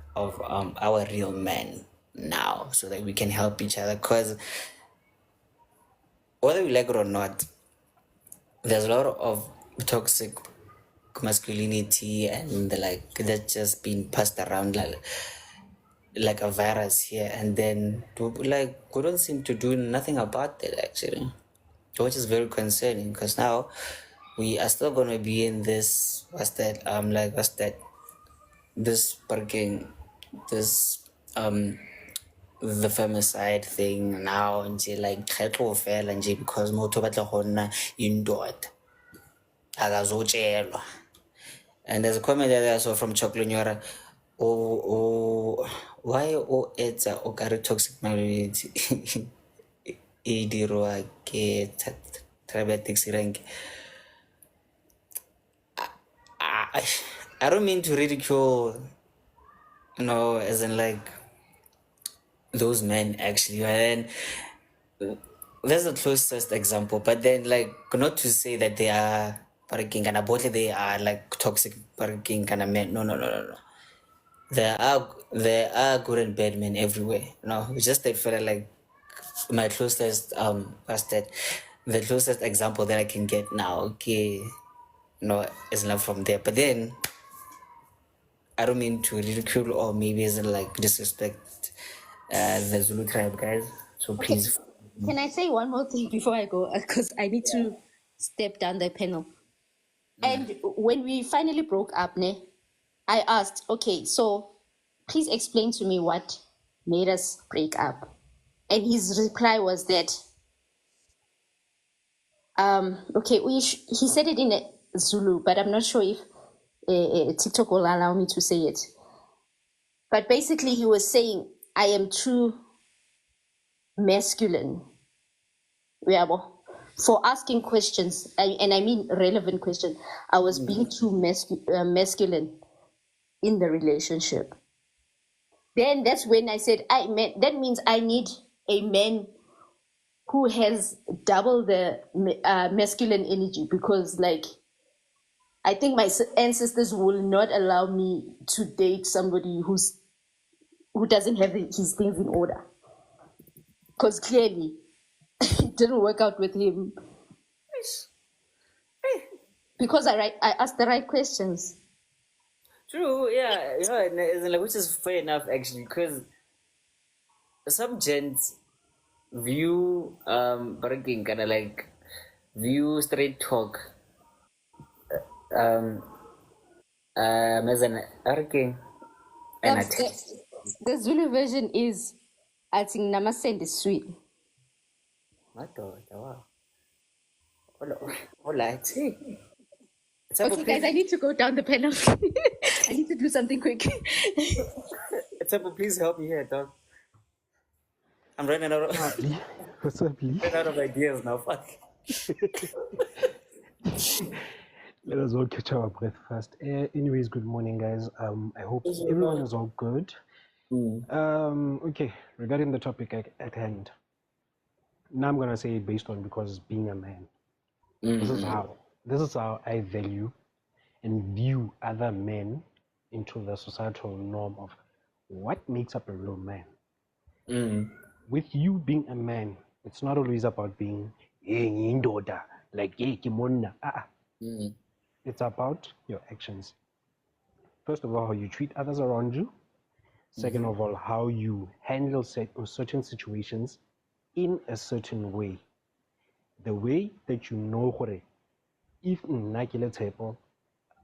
our real men now, so that we can help each other, because whether we like it or not, there's a lot of toxic masculinity and like that's just been passed around like a virus here, and then like we don't seem to do nothing about it actually, which is very concerning, because now we are still gonna be in this this parking this the femicide thing now nje like kgetlo fela nje because motho batla go nna indoda akazotshelwa. And there's a comment there I saw from Chocolonyora. Why etsa o kare toxic masculinity e dirwa ke taxi rank? I don't mean to ridicule, as in like those men actually, and then there's the closest example, but then like not to say that they are parking and both they are like toxic parking kind of men. No. There are good and bad men everywhere. It's just that felt like my closest the closest example that I can get now. Okay, is not from there. But then I don't mean to ridicule or maybe isn't like disrespect the Zulu tribe guys. So please. Can I say one more thing before I go? Because I need to step down the panel. And when we finally broke up, I asked, okay, so please explain to me what made us break up. And his reply was that, okay, he said it in a Zulu, but I'm not sure if TikTok will allow me to say it. But basically, he was saying, I am too masculine for asking questions, and I mean relevant questions. I was being too masculine in the relationship. Then that's when I said, that means I need a man who has double the masculine energy, because like I think my ancestors will not allow me to date somebody who doesn't have his things in order, because clearly it didn't work out with him because I asked the right questions. True, yeah, and like, which is fair enough actually, because some gents view breaking kind of like view straight talk um as an arcing and The, attack. the Zulu version is I think Namasend is sweet. What the wow. All right. Okay, guys, I need to go down the penalty. I need to do something quick. Please help me here, dog. I'm running out of Lee, what's up, Lee? running out of ideas now. Fuck. Let us all catch our breath first. Anyways, good morning, guys. I hope everyone is all good. Okay, regarding the topic at hand. Now I'm gonna say based on because being a man. This is how I value and view other men into the societal norm of what makes up a real man. With you being a man, it's not always about being like it's about your actions. First of all, how you treat others around you. Second of all, how you handle certain situations in a certain way. The way that you know if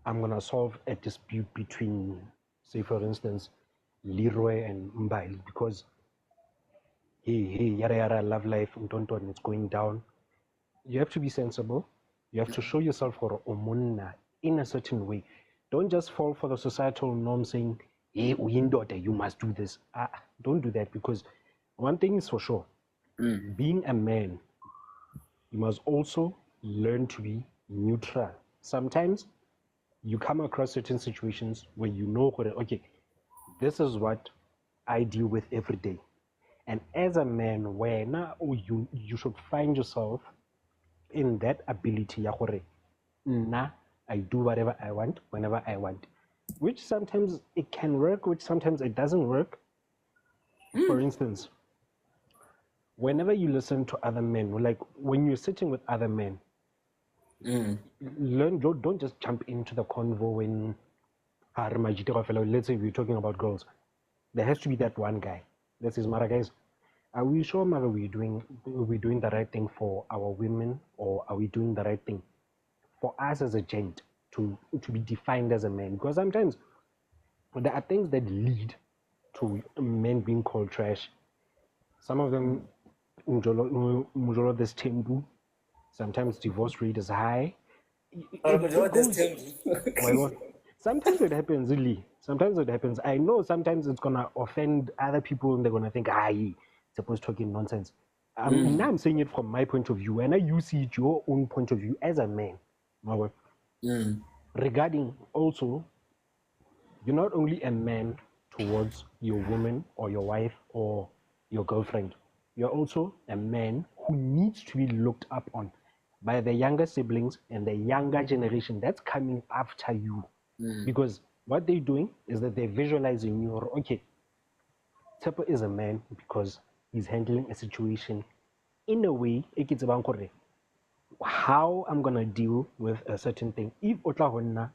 I'm gonna solve a dispute between, say for instance, Leroy and Mbaili, because hey, yada yada, love life, and it's going down. You have to be sensible. You have to show yourself for omunna in a certain way. Don't just fall for the societal norm saying, hey, you must do this. Don't do that, because one thing is for sure, being a man, you must also learn to be neutral. Sometimes you come across certain situations where you know, okay, this is what I deal with every day. And as a man, you should find yourself in that ability, I do whatever I want, whenever I want. Which sometimes it can work, which sometimes it doesn't work. For instance, whenever you listen to other men, like when you're sitting with other men, don't just jump into the convo when, let's say we're talking about girls. There has to be that one guy. That says, Mara guys, are we sure, Mara, we're doing the right thing for our women, or are we doing the right thing for us as a gent to be defined as a man? Because sometimes there are things that lead to men being called trash. Some of them, this tembu, sometimes divorce rate is high. Sometimes it happens, really. Sometimes it happens. I know sometimes it's gonna offend other people and they're gonna think, it's supposed talking nonsense. Now I'm saying it from my point of view, and you see it your own point of view as a man. Regarding also, you're not only a man towards your woman or your wife or your girlfriend, you're also a man who needs to be looked up on by the younger siblings and the younger generation that's coming after you. Because what they're doing is that they're visualizing you, or okay, Tepo is a man because he's handling a situation in a way, how I'm gonna deal with a certain thing. If Otlahonna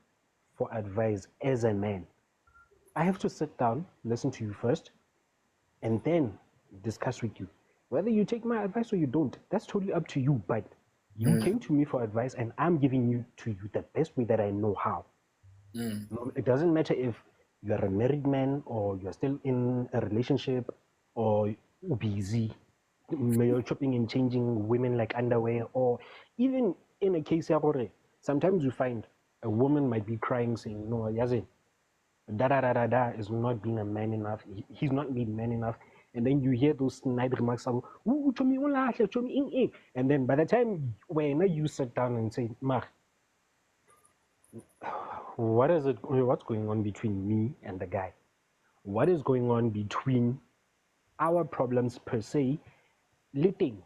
for advice as a man, I have to sit down, listen to you first, and then discuss with you. Whether you take my advice or you don't, that's totally up to you. But you came to me for advice, and I'm giving you to you the best way that I know how. No, it doesn't matter if you're a married man or you're still in a relationship or busy, you're chopping and changing women like underwear, or even in a case, sometimes you find a woman might be crying saying, no, Yazin, da da da da da is not being a man enough. He's not being man enough. And then you hear those snide remarks of, "Ooh, chomi o lahle, chomi ing ing." And then by the time when you sit down and say, Mar, what's going on between me and the guy? What is going on between our problems per se? Litting.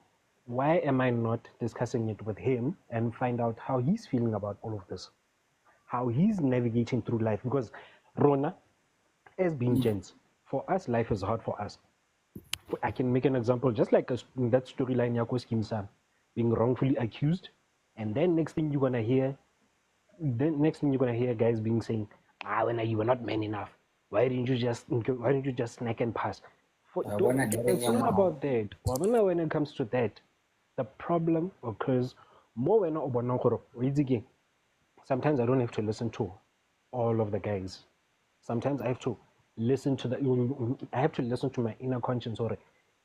Why am I not discussing it with him and find out how he's feeling about all of this? How he's navigating through life? Because Rona, as being gents, for us, life is hard for us. I can make an example, just like that storyline, Yako Skim-san, being wrongfully accused, and then next thing you're gonna hear guys being saying, when you were not man enough, why didn't you just snack and pass? It's not about that. When it comes to that, the problem occurs more when sometimes I don't have to listen to all of the guys. Sometimes I have to listen to my inner conscience, or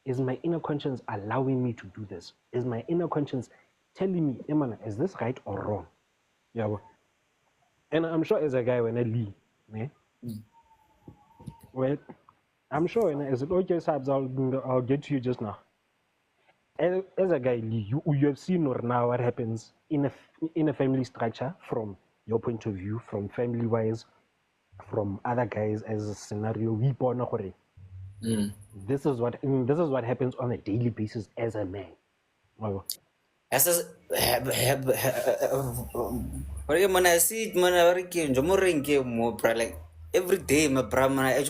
is my inner conscience allowing me to do this? Is my inner conscience telling me, Emana, is this right or wrong? Yeah. And I'm sure as a guy when I leave, well, I'm sure and as it okay, Sabs, I'll get to you just now. As a guy, you have seen or now what happens in a family structure from your point of view, from family wise, from other guys as a scenario. This is what happens on a daily basis as a man. Wow. As what man I see man I work mo bra like every day my bra man I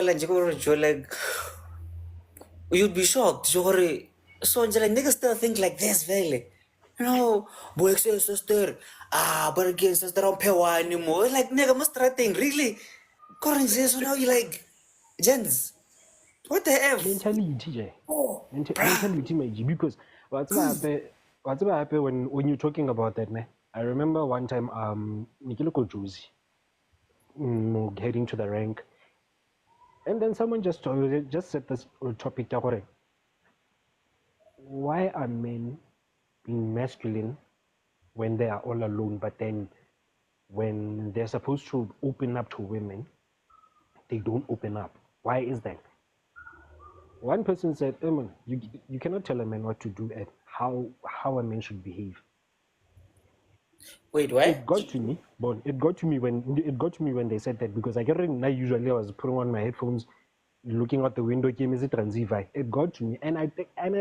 like you'd be shocked. So like niggas still think like this, really. You know, boy, sister, but again, sister, don't pay one anymore. Like, nigga, must try thing, really. Current says, so now you like, gents, what the F? Mentality, Jay. Oh, Mentality, my G. Because what's happen when you're talking about that, man? I remember one time, Nikiloko Josie, heading to the rank, and then someone just said this topic. Why are men being masculine when they are all alone, but then when they're supposed to open up to women, they don't open up? Why is that? One person said, you cannot tell a man what to do and how a man should behave. wait, what? It got to me when they said that, because I usually I was putting on my headphones, looking out the window, game is it Transivi. It got to me, and I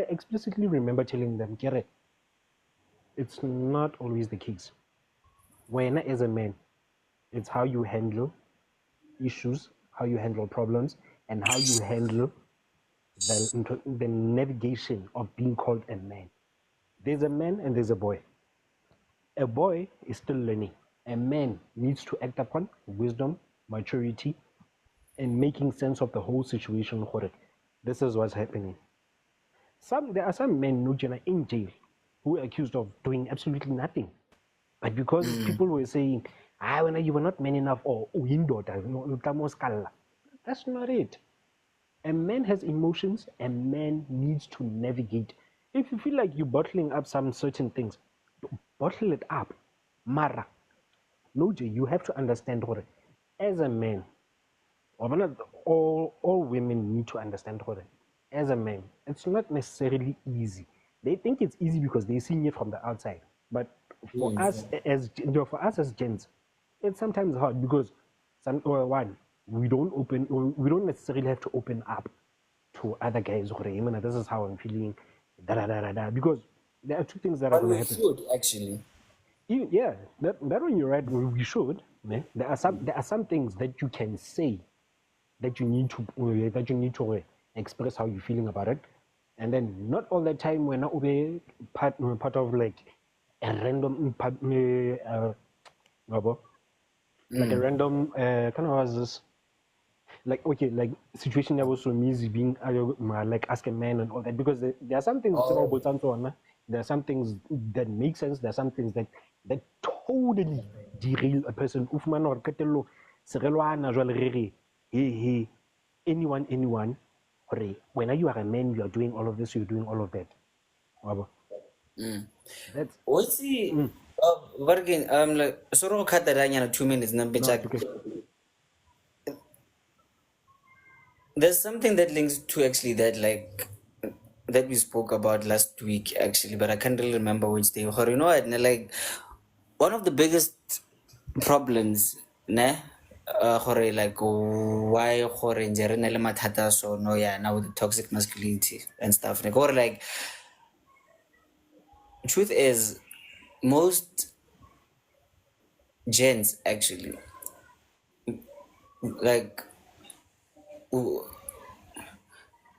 explicitly remember telling them, Kere, it's not always the case. When as a man, it's how you handle issues, how you handle problems, and how you handle the navigation of being called a man. There's a man and there's a boy. A boy is still learning. A man needs to act upon wisdom, maturity, and making sense of the whole situation. This is what's happening. There are some men in jail who are accused of doing absolutely nothing. But because people were saying, when you were not man enough, or that's not it. A man has emotions. A man needs to navigate. If you feel like you're bottling up some certain things, bottle it up. Mara. No, you have to understand what, as a man, all women need to understand what, as a man, it's not necessarily easy. They think it's easy because they're seeing it from the outside. But for us as gents, it's sometimes hard because we don't necessarily have to open up to other guys. This is how I'm feeling. Because there are two things that are going to happen. Should actually. That one you're right. We should. Man. There are some things that you can say that you need to express how you're feeling about it, and then not all the time when I part of like a random like a random kind of was this like situation that was so easy being like ask a man and all that, because there are some things there are some things that make sense, there are some things that totally derail a person. serelwana jwale re re hey anyone hore when you are a man you are doing all of this, you're doing all of that. That's What's the working like sort of cut that 2 minutes no, it's okay. There's something that links to actually that like that we spoke about last week actually, but I can't really remember which day. Or you know what, like one of the biggest problems, ne, gore like why gore nje re na le mathata so no yeah now with the toxic masculinity and stuff. Like or like truth is most gents actually like we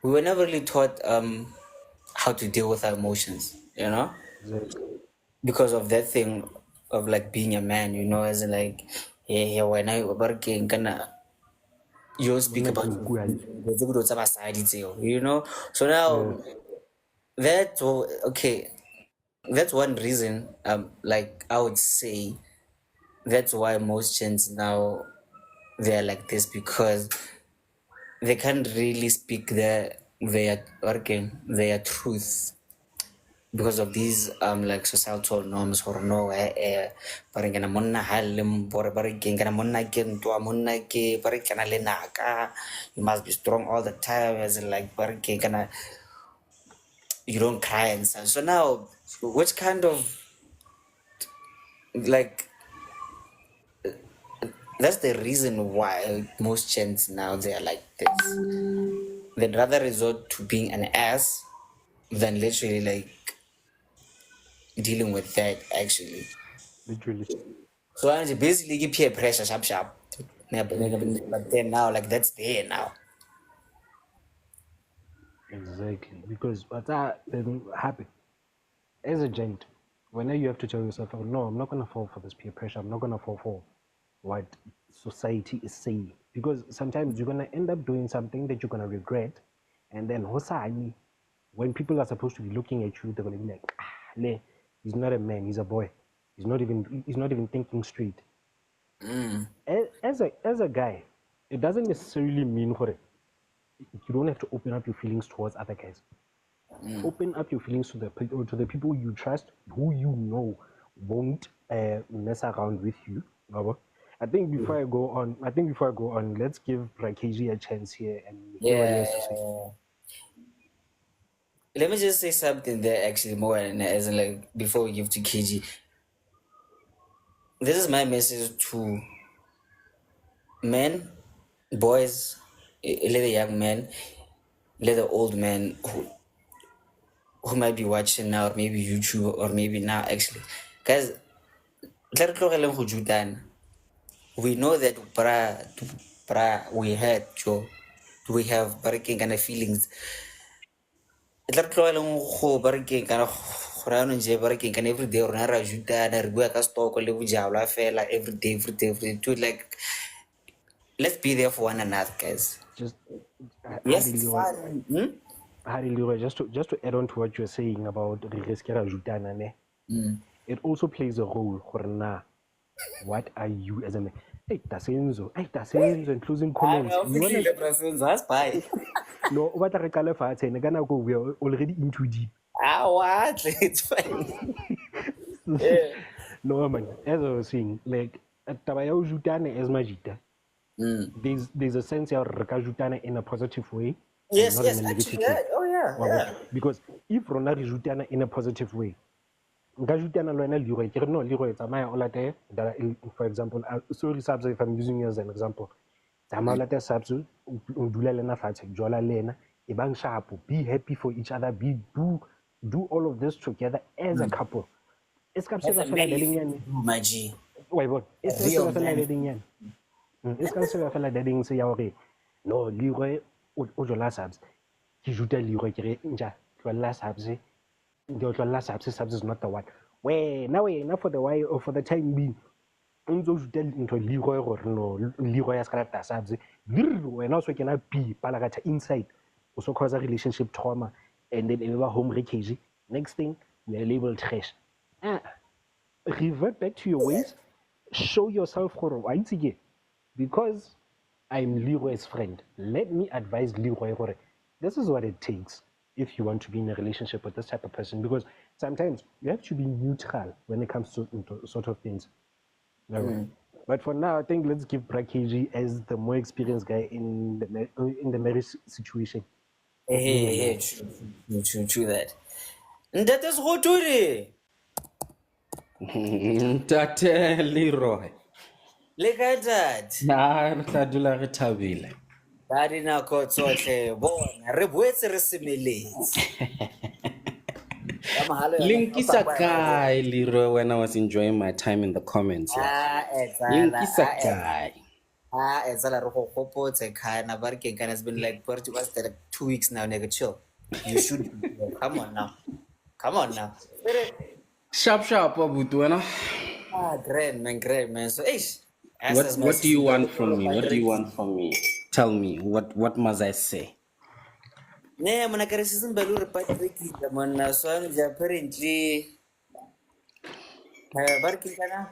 we were never really taught how to deal with our emotions, you know, Exactly. because of that thing of like being a man, you know, as in like yeah when I working kana you speak Monna ke about nkuane. you know, so now that's okay, that's one reason like I would say that's why most gents now they're like this, because they can't really speak their working their truth because of these like societal norms or no bare kana monna ha le bore bare ke kana monna ke ntwa monna ke bare kana le naka, you must be strong all the time, as in like bare ke kana you don't cry and stuff. So now which kind of like that's the reason why most gents now they are like this. They'd rather resort to being an ass than literally like dealing with that actually. Literally. So I basically give peer pressure sharp. Yeah, but then now like that's there now. Exactly. Because what's happen as a gent, whenever you have to tell yourself, oh, no, I'm not gonna fall for this peer pressure, I'm not gonna fall for what society is saying. Because sometimes you're gonna end up doing something that you're gonna regret, and then hosani, when people are supposed to be looking at you, they're gonna be like, le, he's not a man, he's a boy. He's not even thinking straight. As a guy, it doesn't necessarily mean for it. You don't have to open up your feelings towards other guys. Open up your feelings to the people you trust, who you know won't mess around with you. I think before I go on, let's give Rakeji a chance here and hear what he Yeah. has to say. Let me just say something there actually more and as in like before we give to KG. This is my message to men, boys, little young men, little old men who might be watching now, or maybe YouTube, or maybe now actually. Guys, we know that we had Joe, we have barking kind of feelings. Tla re tlogeleng go barekeng kana gore anong je barekeng kana everyday rona ra jutana re bua ka stoko le bojalwa fela everyday to like let's be there for one another, guys. Just Yes, it's fun. Leroy, just to add on to what you're saying about Rireskera Jutana, ne? It also plays a role. Horna, what are you as a man? Hey, and closing comments. You wanna That's bye. no? What are we are already into deep. What? It's fine. Yeah. No man, as I was saying, like taba ya ho jutana as majita. There's a sense of rekajutana in a positive way and Yes, not in a negative actually, yeah. way. Oh yeah. Because if rona re jutana in a positive way, nka jutana le wena Leroy ke re no Leroy tsamaya o late for example, sorry Sabs if I'm using you as an example, tsamaya o late Sabs o dula le na fatshe jola le ena e bang sharp, be happy for each other, do all of this together as a couple. Es ka se That's ba a fela le manly thing lenyane to do, my G. wa bona es ka se Real ba fela le man. lenyane es ka se ba fela le ding se ya hore no Leroy o jola Sabs ke juta Leroy ke re nja tlolla Sabs Sabs is not the one. Wena for the while or for the time being, unzo juta into Leroy gore no Leroy ya skarata Sabs. Wena o so kena p palakatha inside. O so cause a relationship trauma and then ever home wreckage. Next thing, we are labeled trash. Revert back to your ways. Show yourself gore wa itse ke because I'm Leroy's friend, let me advise Leroy, gore, this is what it takes if you want to be in a relationship with this type of person, because sometimes you have to be neutral when it comes to sort of things. No. But for now, I think let's give Brad KG as the more experienced guy in the marriage situation. Hey, true that. That is what to do. Tate Leroy. Look at that. Na re tla dula re thabile. Ba dinako tsotlhe bona re boetse re semeletse. Ka mahalo yona, Linkisa papa ya bona. kae Leroy when I was enjoying my time in the comments la. Linkisa kae. Etsala re go gopotse kana ba re keng kana, it's been like what was that, like 2 weeks now, nigga, chill. You should come on now. Come on now. Sharp abutu wena. Great man. So What do you want from me? What do you want from me? Tell me, what must I say? Ne mona kare season balu re Patrick mona, so apparently barking kana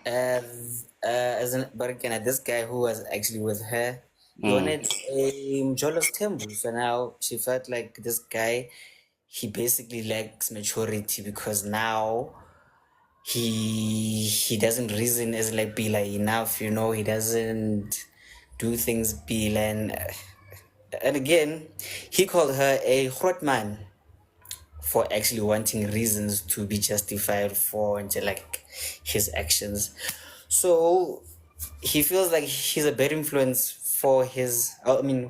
as an barking, this guy who was actually with her, he wanted a Mjolos Tembu. So now she felt like this guy, he basically lacks maturity because now he doesn't reason as like be like enough, he doesn't do things be and again he called her a man for actually wanting reasons to be justified for like his actions. So he feels like he's a bad influence for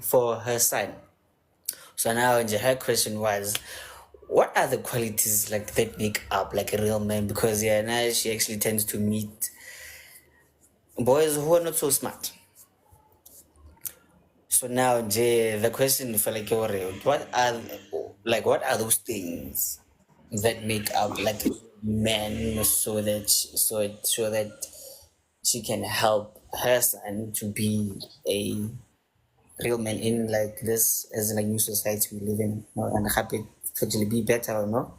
for her son. So now her question was, what are the qualities like that make up like a real man? Because now she actually tends to meet boys who are not so smart. So now the question for like what are those things that make up like a man, so that she can help her son to be a real man in like this as like new society we live in, and happy to actually be better or no?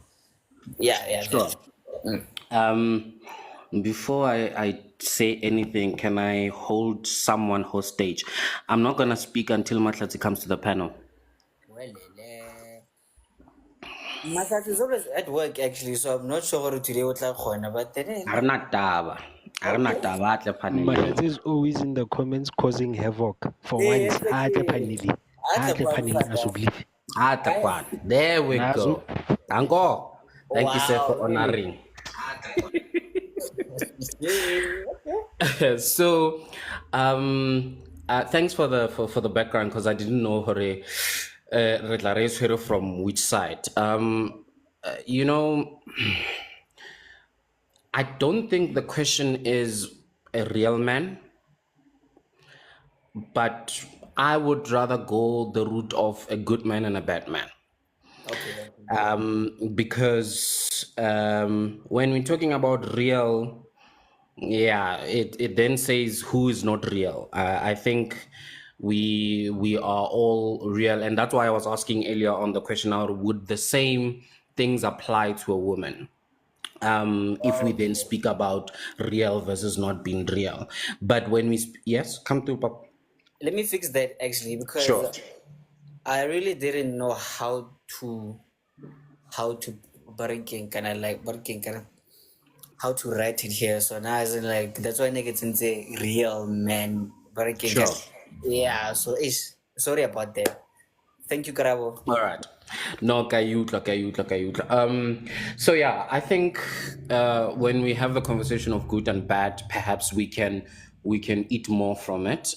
Yeah. Sure. Before I say anything, can I hold someone hostage? I'm not gonna speak until Matlati comes to the panel. Well, Masat is always at work actually, so I'm not sure what today what like corner, but then Arna taba atle panel. Mahatsi is always in the comments causing havoc. For once, atle paneli nasublifi. Atle kwan. There we go. Anko. Thank you, sir, for honoring. So, thanks for the background, because I didn't know Hore from which side. I don't think the question is a real man, but I would rather go the route of a good man and a bad man. Okay. Because when we're talking about real, it then says who is not real. I think we are all real, and that's why I was asking earlier on the question: how would the same things apply to a woman? If we then speak about real versus not being real, but when we yes, come to Pop. Let me fix that actually, because Sure. I really didn't know how to barking kind of like barking kind of how to write it here. So now it's like that's why I get into real man barking. Sure. Yeah. So sorry about that. Thank you, Karabo. All right. No, kayutla. So yeah, I think when we have the conversation of good and bad, perhaps we can eat more from it.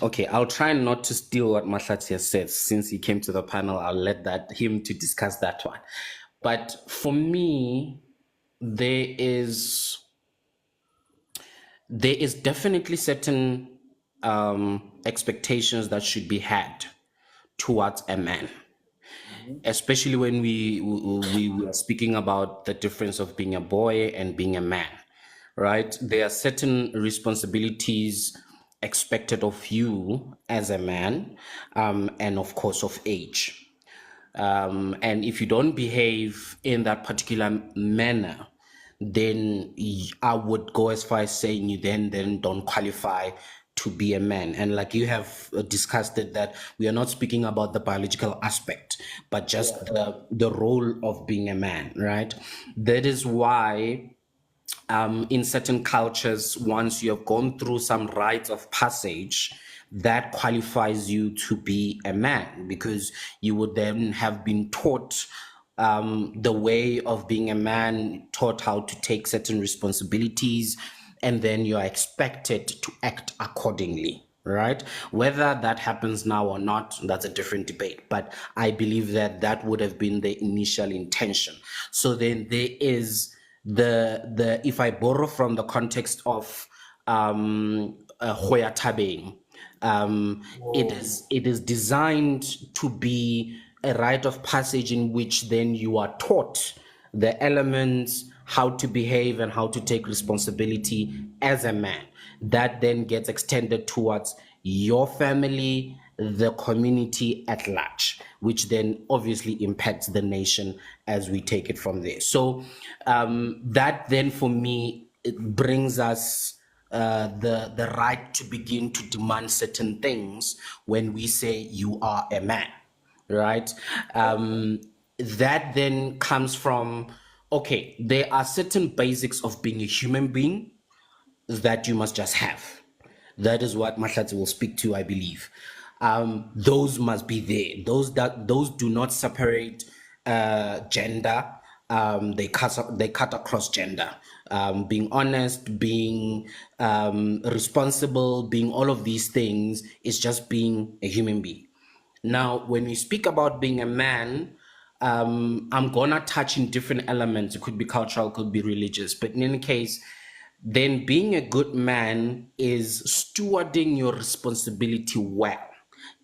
Okay, I'll try not to steal what Mahlatia said since he came to the panel. I'll let him to discuss that one. But for me, there is definitely certain expectations that should be had towards a man, especially when we were speaking about the difference of being a boy and being a man, right? There are certain responsibilities expected of you as a man, and of course of age. And if you don't behave in that particular manner, then I would go as far as saying you then don't qualify to be a man. And like you have discussed it, that we are not speaking about the biological aspect, but just the role of being a man, right? That is why in certain cultures, once you have gone through some rites of passage, that qualifies you to be a man, because you would then have been taught the way of being a man, taught how to take certain responsibilities, and then you are expected to act accordingly. Right? Whether that happens now or not, that's a different debate. But I believe that that would have been the initial intention. So then there is the if I borrow from the context of Hoya Tabeng, it is designed to be a rite of passage in which then you are taught the elements, how to behave and how to take responsibility as a man. That then gets extended towards your family, the community at large, which then obviously impacts the nation as we take it from there. So that then for me, it brings us the right to begin to demand certain things when we say you are a man, right? That then comes from, okay, there are certain basics of being a human being that you must just have. That is what Mahlatsi will speak to, I believe. Those must be there. Those do not separate gender. They cut across gender. Being honest, being responsible, being all of these things is just being a human being. Now, when we speak about being a man, I'm gonna touch in different elements. It could be cultural, could be religious, but in any case, then being a good man is stewarding your responsibility well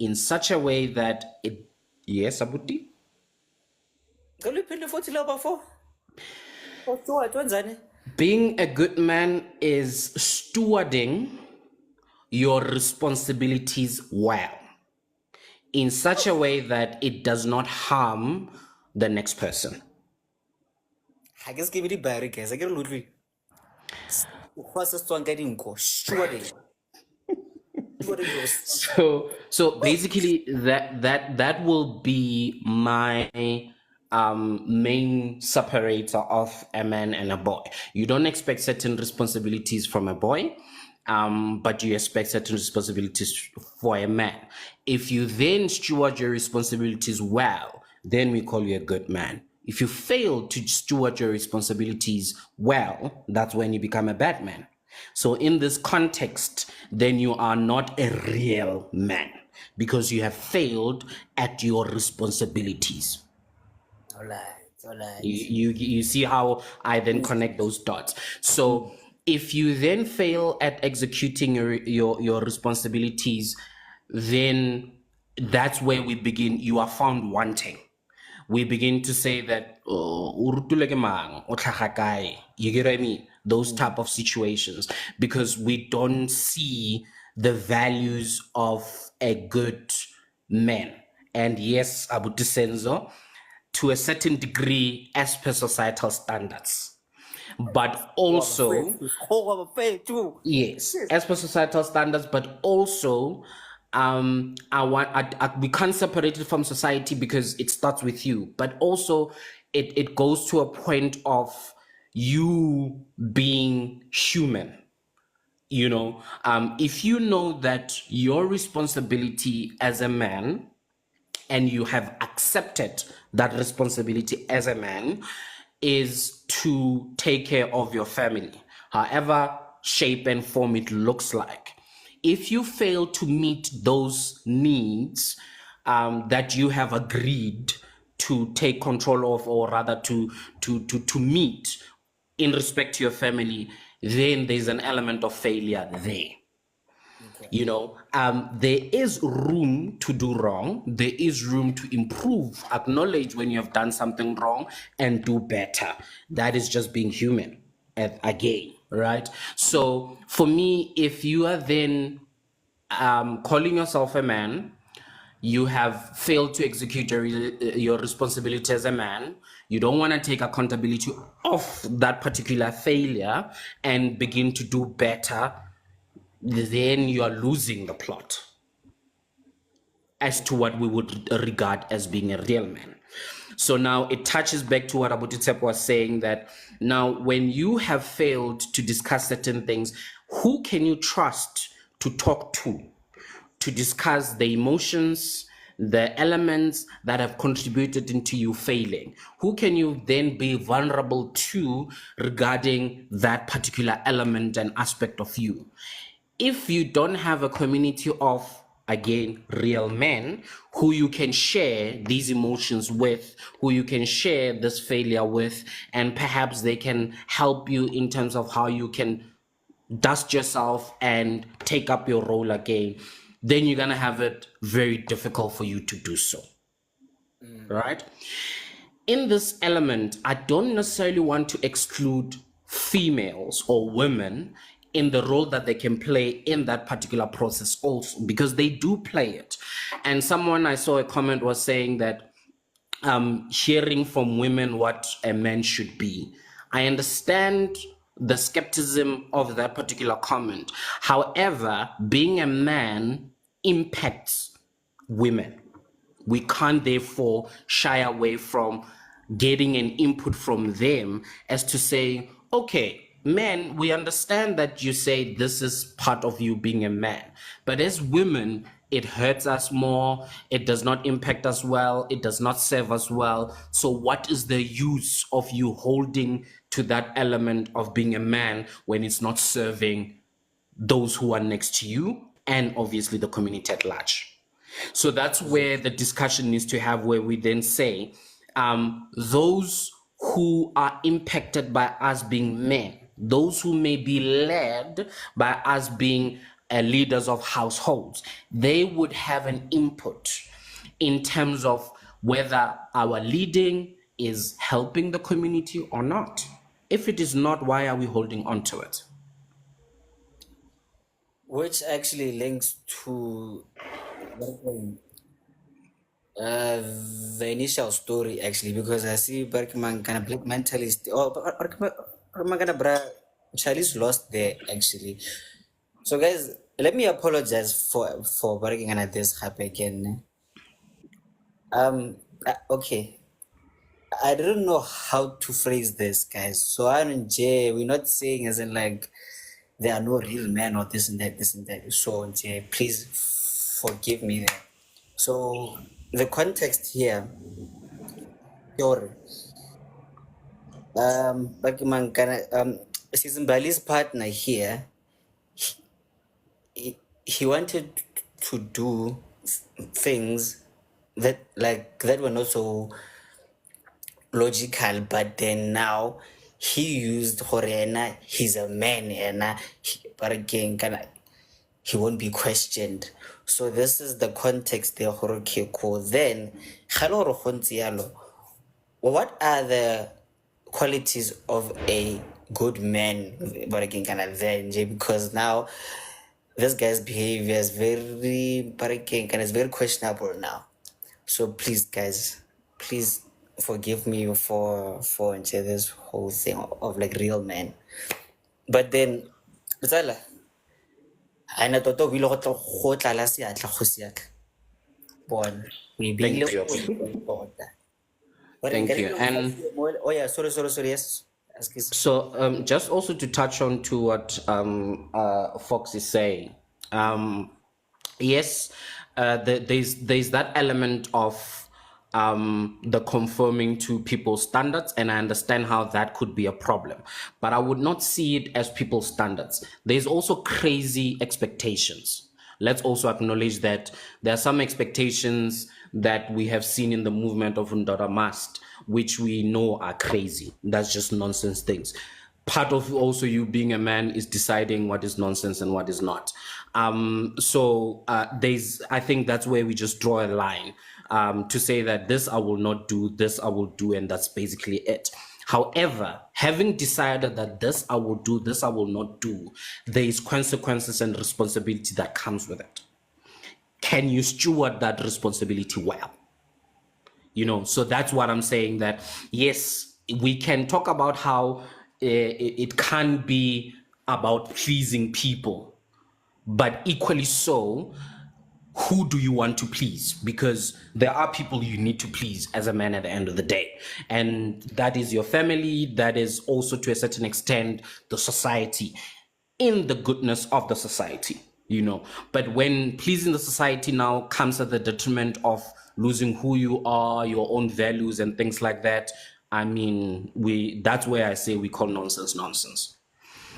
in such a way that it. Yes, Abuti? Being a good man is stewarding your responsibilities well in such a way that it does not harm the next person. I guess give it a barrier, guys. I get a little. First, one getting go. Stewarding your responsibility. So basically that will be my main separator of a man and a boy. You don't expect certain responsibilities from a boy, but you expect certain responsibilities for a man. If you then steward your responsibilities well, then we call you a good man. If you fail to steward your responsibilities well, that's when you become a bad man. So in this context, then you are not a real man because you have failed at your responsibilities. All right. You see how I then connect those dots. So if you then fail at executing your responsibilities, then that's where we begin. You are found wanting. We begin to say that you get what I mean? Those type of situations, because we don't see the values of a good man. And yes, Abu Senzo, to a certain degree as per societal standards, but also yes, as per societal standards, but also we can't separate it from society because it starts with you, but also it goes to a point of you being human. If you know that your responsibility as a man, and you have accepted that responsibility as a man, is to take care of your family, however shape and form it looks like. If you fail to meet those needs that you have agreed to take control of, or rather to meet in respect to your family, then there's an element of failure there. There is room to do wrong. There is room to improve, acknowledge when you have done something wrong and do better. That is just being human again, right? So for me, if you are then calling yourself a man, you have failed to execute your responsibility as a man, you don't want to take accountability of that particular failure and begin to do better, then you are losing the plot as to what we would regard as being a real man. So now it touches back to what Abutitep was saying, that now when you have failed to discuss certain things, who can you trust to talk to discuss the emotions, the elements that have contributed into you failing? Who can you then be vulnerable to regarding that particular element and aspect of you? If you don't have a community of, again, real men who you can share these emotions with, who you can share this failure with, and perhaps they can help you in terms of how you can dust yourself and take up your role again, then you're gonna have it very difficult for you to do so. Right? In this element, I don't necessarily want to exclude females or women in the role that they can play in that particular process also, because they do play it. And someone, I saw a comment, was saying that hearing from women what a man should be. I understand the skepticism of that particular comment. However, being a man impacts women. We can't therefore shy away from getting an input from them as to say, okay, men, we understand that you say this is part of you being a man, but as women, it hurts us more, it does not impact us well, it does not serve us well. So what is the use of you holding to that element of being a man when it's not serving those who are next to you and obviously the community at large? So that's where the discussion needs to have, where we then say, those who are impacted by us being men, those who may be led by us being leaders of households, they would have an input in terms of whether our leading is helping the community or not. If it is not, why are we holding on to it? Which actually links to uh, the initial story, actually, because I see Berkman kind of black mentalist. Oh, Berkman kind of Charlie's lost there, actually. So, guys, let me apologize for breaking on this happen again. Okay, I don't know how to phrase this, guys. So, we're not saying as in like there are no real men or this and that, this and that. So, please forgive me there. So, the context here, your Berkman Sizimbali's partner here, he wanted to do things that were not so logical, but then now he used Horena, he's a man, and but again, he won't be questioned. So this is the context there. Okay, cool. Then, what are the qualities of a good man? But again, because now this guy's behavior is very questionable now. So please, guys, please forgive me for this whole thing of like real men. But then, Tsala, I na toto wile go tlala seatla kgosi ya ka. Bona, we Thank beile you. Thank you. And oh yeah, sorry, yes. Excuse. so just also to touch on to what Fox is saying, yes, there's that element of the conforming to people's standards, and I understand how that could be a problem, but I would not see it as people's standards. There's also crazy expectations. Let's also acknowledge that there are some expectations that we have seen in the movement of Undora Mast, which we know are crazy. That's just nonsense things. Part of also you being a man is deciding what is nonsense and what is not. I think that's where we just draw a line to say that this I will not do, this I will do, and that's basically it. However, having decided that this I will do, this I will not do, there is consequences and responsibility that comes with it. can you steward that responsibility well? So that's what I'm saying, that yes, we can talk about how it can be about pleasing people, but equally so, who do you want to please? Because there are people you need to please as a man at the end of the day. And that is your family, that is also to a certain extent the society, in the goodness of the society. But when pleasing the society now comes at the detriment of losing who you are, your own values and things like that, that's where I say we call nonsense.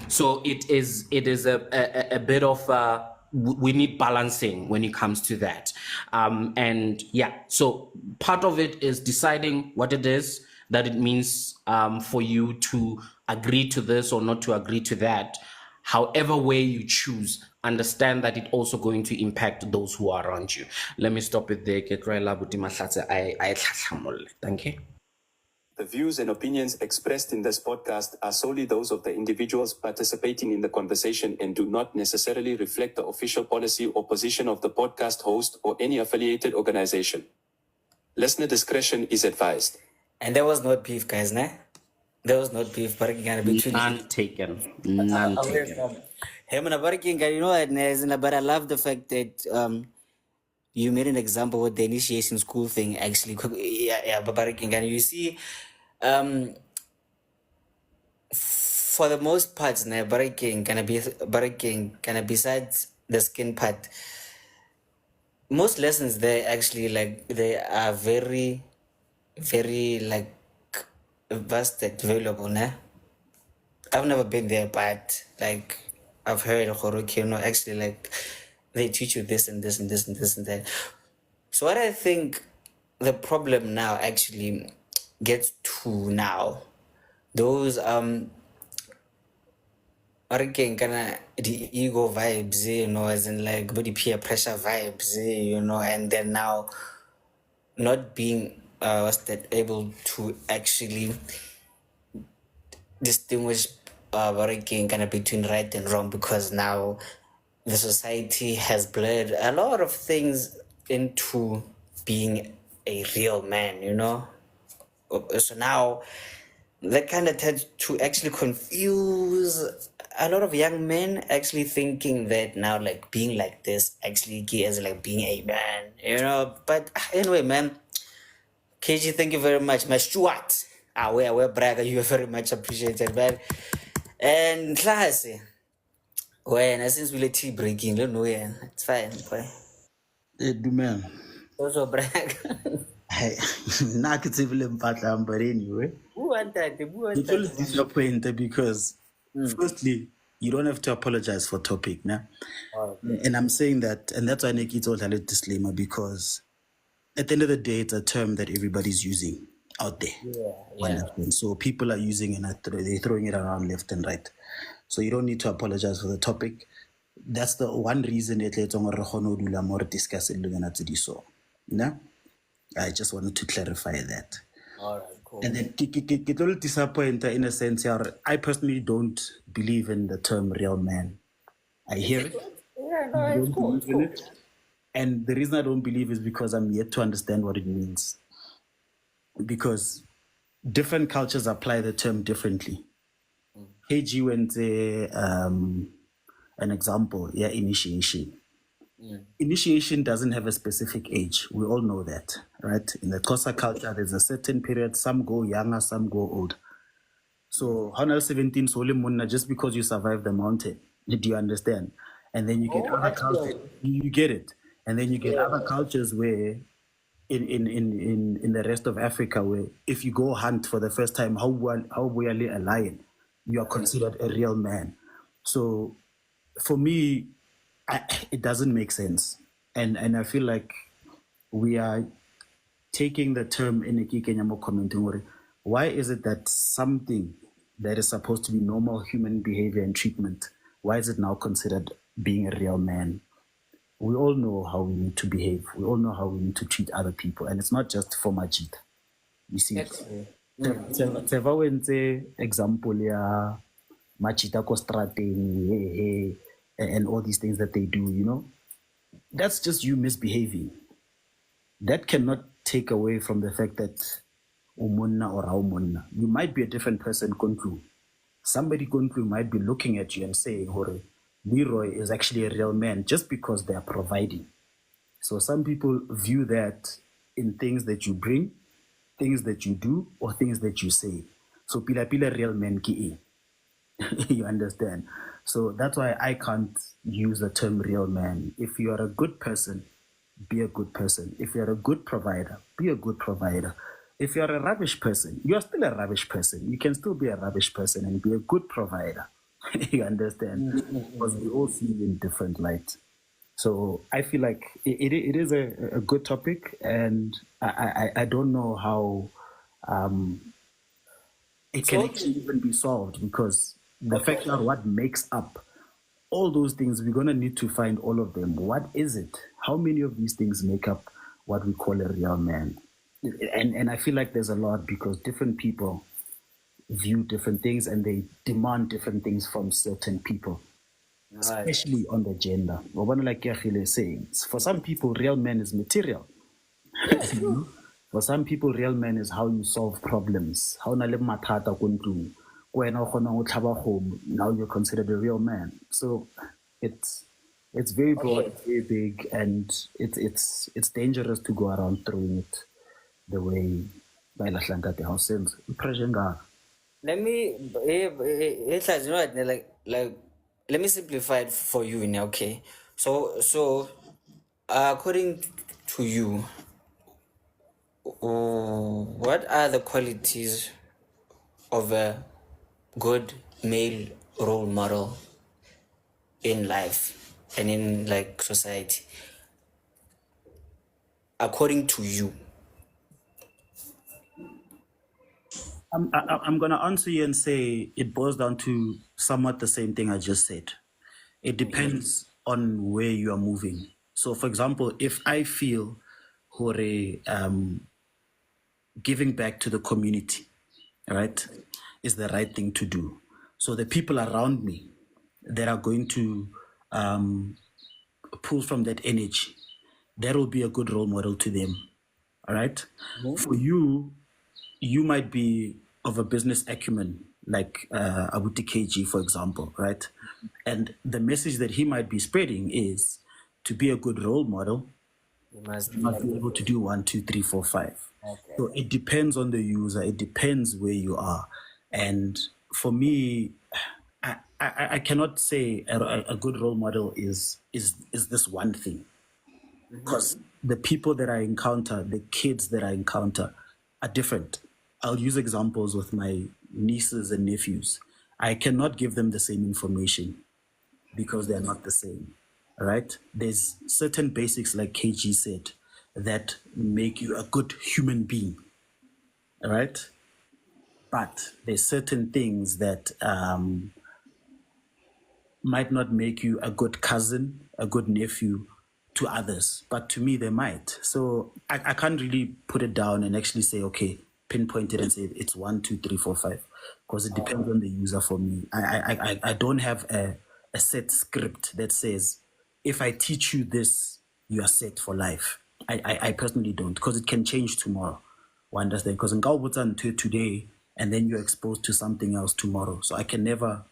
So it is a bit of we need balancing when it comes to that. And yeah, so part of it is deciding what it is that it means for you to agree to this or not to agree to that. However way you choose, understand that it's also going to impact those who are around you. Let me stop it there. Thank you. The views and opinions expressed in this podcast are solely those of the individuals participating in the conversation and do not necessarily reflect the official policy or position of the podcast host or any affiliated organization. Listener discretion is advised. And there was not beef, guys, nah? There was not beef, but between None taken. None taken. him and a barking, but I love the fact that you made an example with the initiation school thing, actually. Yeah, but barking, and you see, for the most part, barking gonna besides the skin part, most lessons there actually, like, they are very, very, like, vast and valuable, nah? I've never been there, but like I've heard actually, like, they teach you this and this and this and this and that. So what I think the problem now actually gets to now, those again kinda the ego vibes, as in like body peer pressure vibes, and then now not being able to actually distinguish kind of between right and wrong, because now the society has blurred a lot of things into being a real man, So now that kind of tends to actually confuse a lot of young men, actually thinking that now, like, being like this actually is like being a man, But anyway, man, KG, thank you very much. My Stuart. We're bragger. You are very much appreciated, man. And class, when since we let tea breaking, don't know, it's fine, boy. Dumela. Also brag. Hey, nna ke tsebile mpatlang, but anyway, Who want that? Who want it's always that? disappointed because, firstly, you don't have to apologize for topic, nah? And I'm saying that, and that's why Nikki told a disclaimer, because at the end of the day, it's a term that everybody's using out there. Yeah. And so people are using it and they're throwing it around left and right. So you don't need to apologize for the topic. That's the one reason it more discuss it. No? I just wanted to clarify that. All right, cool. And then get a little disappointed in a sense. I personally don't believe in the term real man. I hear it. Yeah, no, it's cool. It's cool. And the reason I don't believe is because I'm yet to understand what it means. Because different cultures apply the term differently. KG went an example, initiation. Initiation doesn't have a specific age. We all know that, right? In the Xhosa culture, there's a certain period. Some go younger, some go old. So, 117 so just because you survive the mountain, do you understand? And then you get other cultures. You get it. And then you get other cultures where, in the rest of Africa, where if you go hunt for the first time, how really a lion, you are considered a real man. So, for me, it doesn't make sense. And I feel like we are taking the term in Kenyamo commenting, why is it that something that is supposed to be normal human behavior and treatment, why is it now considered being a real man? We all know how we need to behave. We all know how we need to treat other people. And it's not just for Majid. You see, example, yeah, Machita ko strateng, and all these things that they do, that's just you misbehaving. That cannot take away from the fact that umunna or aumunna. You might be a different person, Kontlu. Somebody Kontlu might be looking at you and saying, Hore, Leroy is actually a real man just because they are providing. So some people view that in things that you bring, things that you do, or things that you say. So pila real men ki. You understand? So that's why I can't use the term real man. If you are a good person, be a good person. If you're a good provider, be a good provider. If you're a rubbish person, you're still a rubbish person. You can still be a rubbish person and be a good provider. You understand? Because we all see in different light. So I feel like it is a good topic, and I don't know how it can actually even be solved, because the fact that what makes up all those things, we're going to need to find all of them. What is it? How many of these things make up what we call a real man? And I feel like there's a lot, because different people view different things and they demand different things from certain people, especially on the gender. Like Yahile is saying, for some people, real man is material. For some people, real man is how you solve problems. How now you're considered a real man. So it's very broad, very big, and it's dangerous to go around throwing it the way by la Hlankate house sends. Let me, you know what, like, let me simplify it for you now, okay? So, according to you, what are the qualities of a good male role model in life and in like society, according to you? I'm going to answer you and say it boils down to somewhat the same thing I just said. It depends on where you are moving. So, for example, if I feel giving back to the community, right, is the right thing to do. So the people around me that are going to pull from that energy, that will be a good role model to them. All right. For you, you might be of a business acumen, like Abuti KG, for example, right? And the message that he might be spreading is to be a good role model, You must you must be able to do 1, 2, 3, 4, 5. So it depends on the user. It depends where you are. And for me, I cannot say a good role model is this one thing, because the people that I encounter, the kids that I encounter, are different. I'll use examples with my nieces and nephews. I cannot give them the same information because they're not the same. All right. There's certain basics, like KG said, that make you a good human being. All right. But there's certain things that might not make you a good cousin, a good nephew to others, but to me they might. So I can't really put it down and actually say, okay, pinpoint it and say it's 1, 2, 3, 4, 5, because it depends on the user. For me, I don't have a set script that says if I teach you this, you are set for life. I personally don't, because it can change tomorrow. You understand? Because in today, and then you're exposed to something else tomorrow. So I can never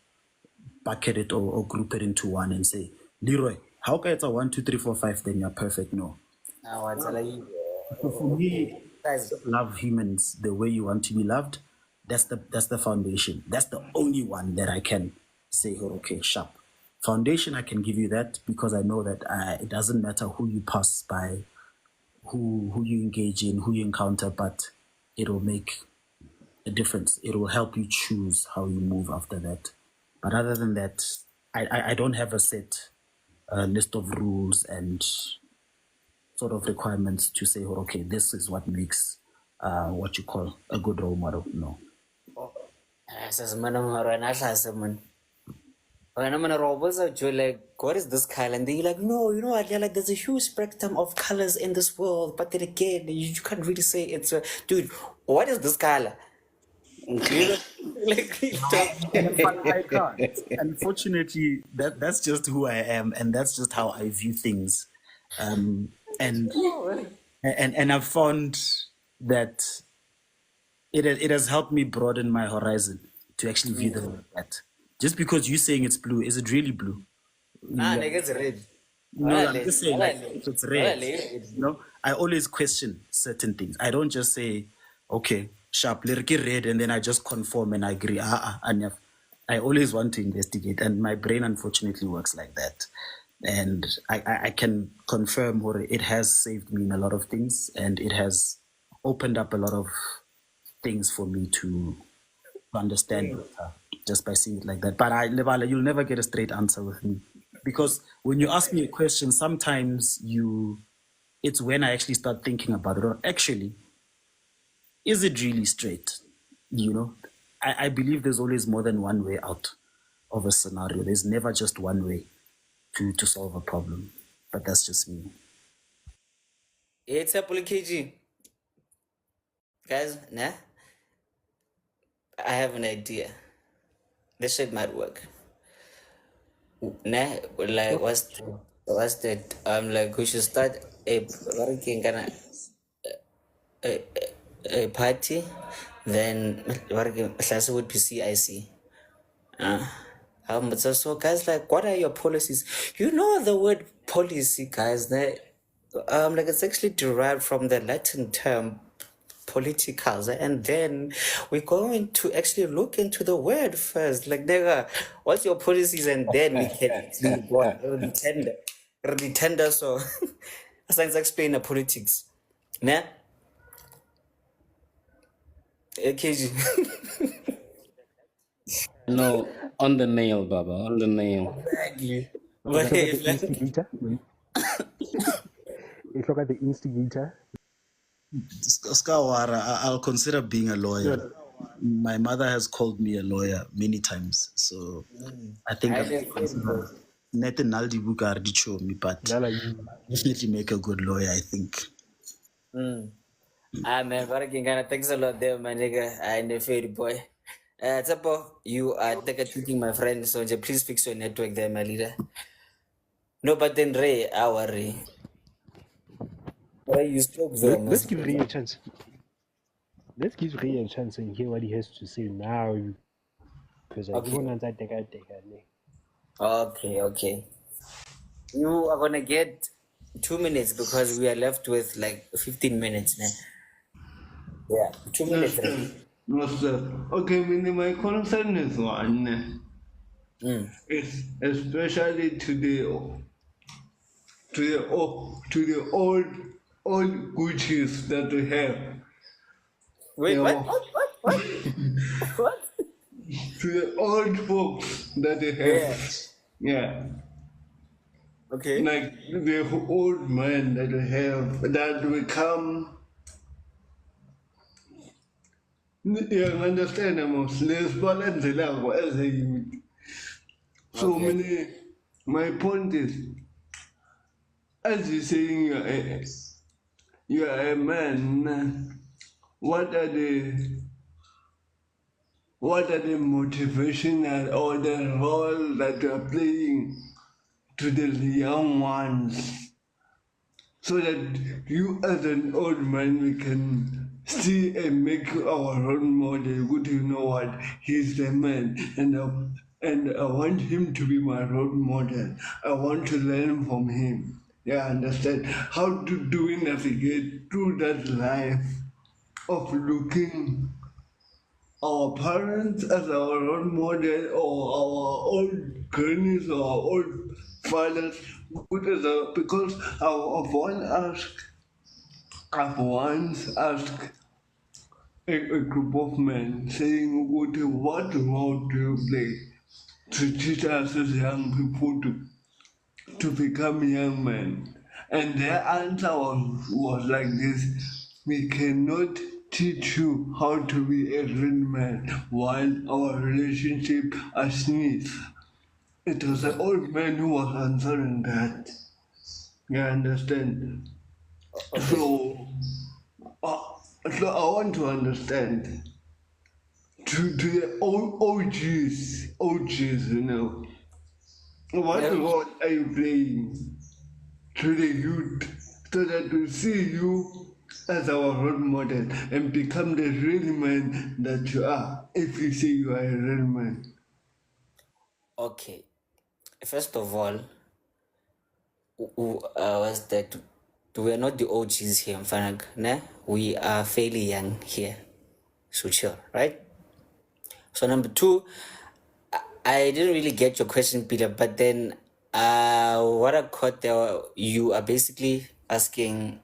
bucket it or group it into one and say, Leroy, how can it's a 1, 2, 3, 4, 5, then you're perfect? No. So for me, love humans the way you want to be loved. That's the foundation. That's the only one that I can say, oh, okay, sharp. Foundation, I can give you that, because I know that it doesn't matter who you pass by, who you engage in, who you encounter, but it will make a difference. It will help you choose how you move after that. But other than that, I don't have a set list of rules and sort of requirements to say, oh, okay, this is what makes what you call a good role model. No. When I'm gonna robots out, you're like, what is this color? And they're like, no, you know what? They're like, there's a huge spectrum of colors in this world, but then again, you can't really say it's a dude. What is this color? I can't. Unfortunately, that's just who I am, and that's just how I view things. and I've found that it has helped me broaden my horizon to actually view the world that. Just because you're saying it's blue, is it really blue? Nah, nigga, it's red. No, I'm just saying, like, if it's red, I always question certain things. I don't just say, okay, sharp, liriki red, and then I just conform and I agree. I always want to investigate, and my brain unfortunately works like that. And I can confirm it has saved me in a lot of things, and it has opened up a lot of things for me to understand better just by seeing it like that. But Lebala, you'll never get a straight answer with me. Because when you ask me a question, sometimes it's when I actually start thinking about it. Or actually, is it really straight? I believe there's always more than one way out of a scenario. There's never just one way to solve a problem. But that's just me. It's a kg. Guys, nah, I have an idea. This shit might work. Nah, like what's that? Like we should start a party, then what would be CIC. So guys, like, what are your policies? You know the word policy, guys. Like it's actually derived from the Latin term politicals, and then we're going to actually look into the word first. Like, nigga, what's your policies, and then we can actually go on. It'll be tender. So, science explain the politics. Nah, KG. No, on the nail, Baba, on the nail. Exactly. You But look hey, at the instigator. You look at the instigator. Skawara, I'll consider being a lawyer. Good. My mother has called me a lawyer many times, so I think I I'm didn't consider Nathan Naldi Bukar Dichomi, but Lala, you. definitely make a good lawyer, I think. Man, Varakingana, thanks a lot there, my nigga. I know fair boy. Tapo, you are taking my friend, so please fix your network there, my leader. No, but then Ray, our Ray. Ray, you spoke there, Let's most. give Ray a chance. Let's give Ray a chance and hear what he has to say now. Because I Okay. don't want to take it. Okay. You are gonna get 2 minutes because we are left with like 15 minutes now. Yeah, 2 minutes. Ray. Okay, meaning my concern is one. It's especially to the old Gucci's that we have. Wait, You what? know, What? to the old folks that they Yeah. have. Yeah. Okay. Like the old men that we have that become, you understand, less balanced as a youth. So Okay. many, my point is, as you're saying you are a man, what are the motivational or the role that you are playing to the young ones, so that you as an old man we can see and make our role model. Good, you know what? He's the man, and I want him to be my role model. I want to learn from him. Yeah, understand how do we navigate through that life of looking our parents as our role model, or our old grannies or our old fathers, because I've once asked a group of men saying, what role do you play to teach us as young people to become young men? And their answer was like this: we cannot teach you how to be a real man while our relationship are smooth. It was an old man who was answering that. You understand? Okay. So, uh, so I want to understand to the OGs, what Yeah. role are you playing? to the youth so that we see you as our role model and become the real man that you are if you say you are a real man? Okay. First of all, was that we are not the OGs here, Mfanag, ne? We are fairly young here. So sure, right? So number two, I didn't really get your question, Peter, but then what I caught there, you are basically asking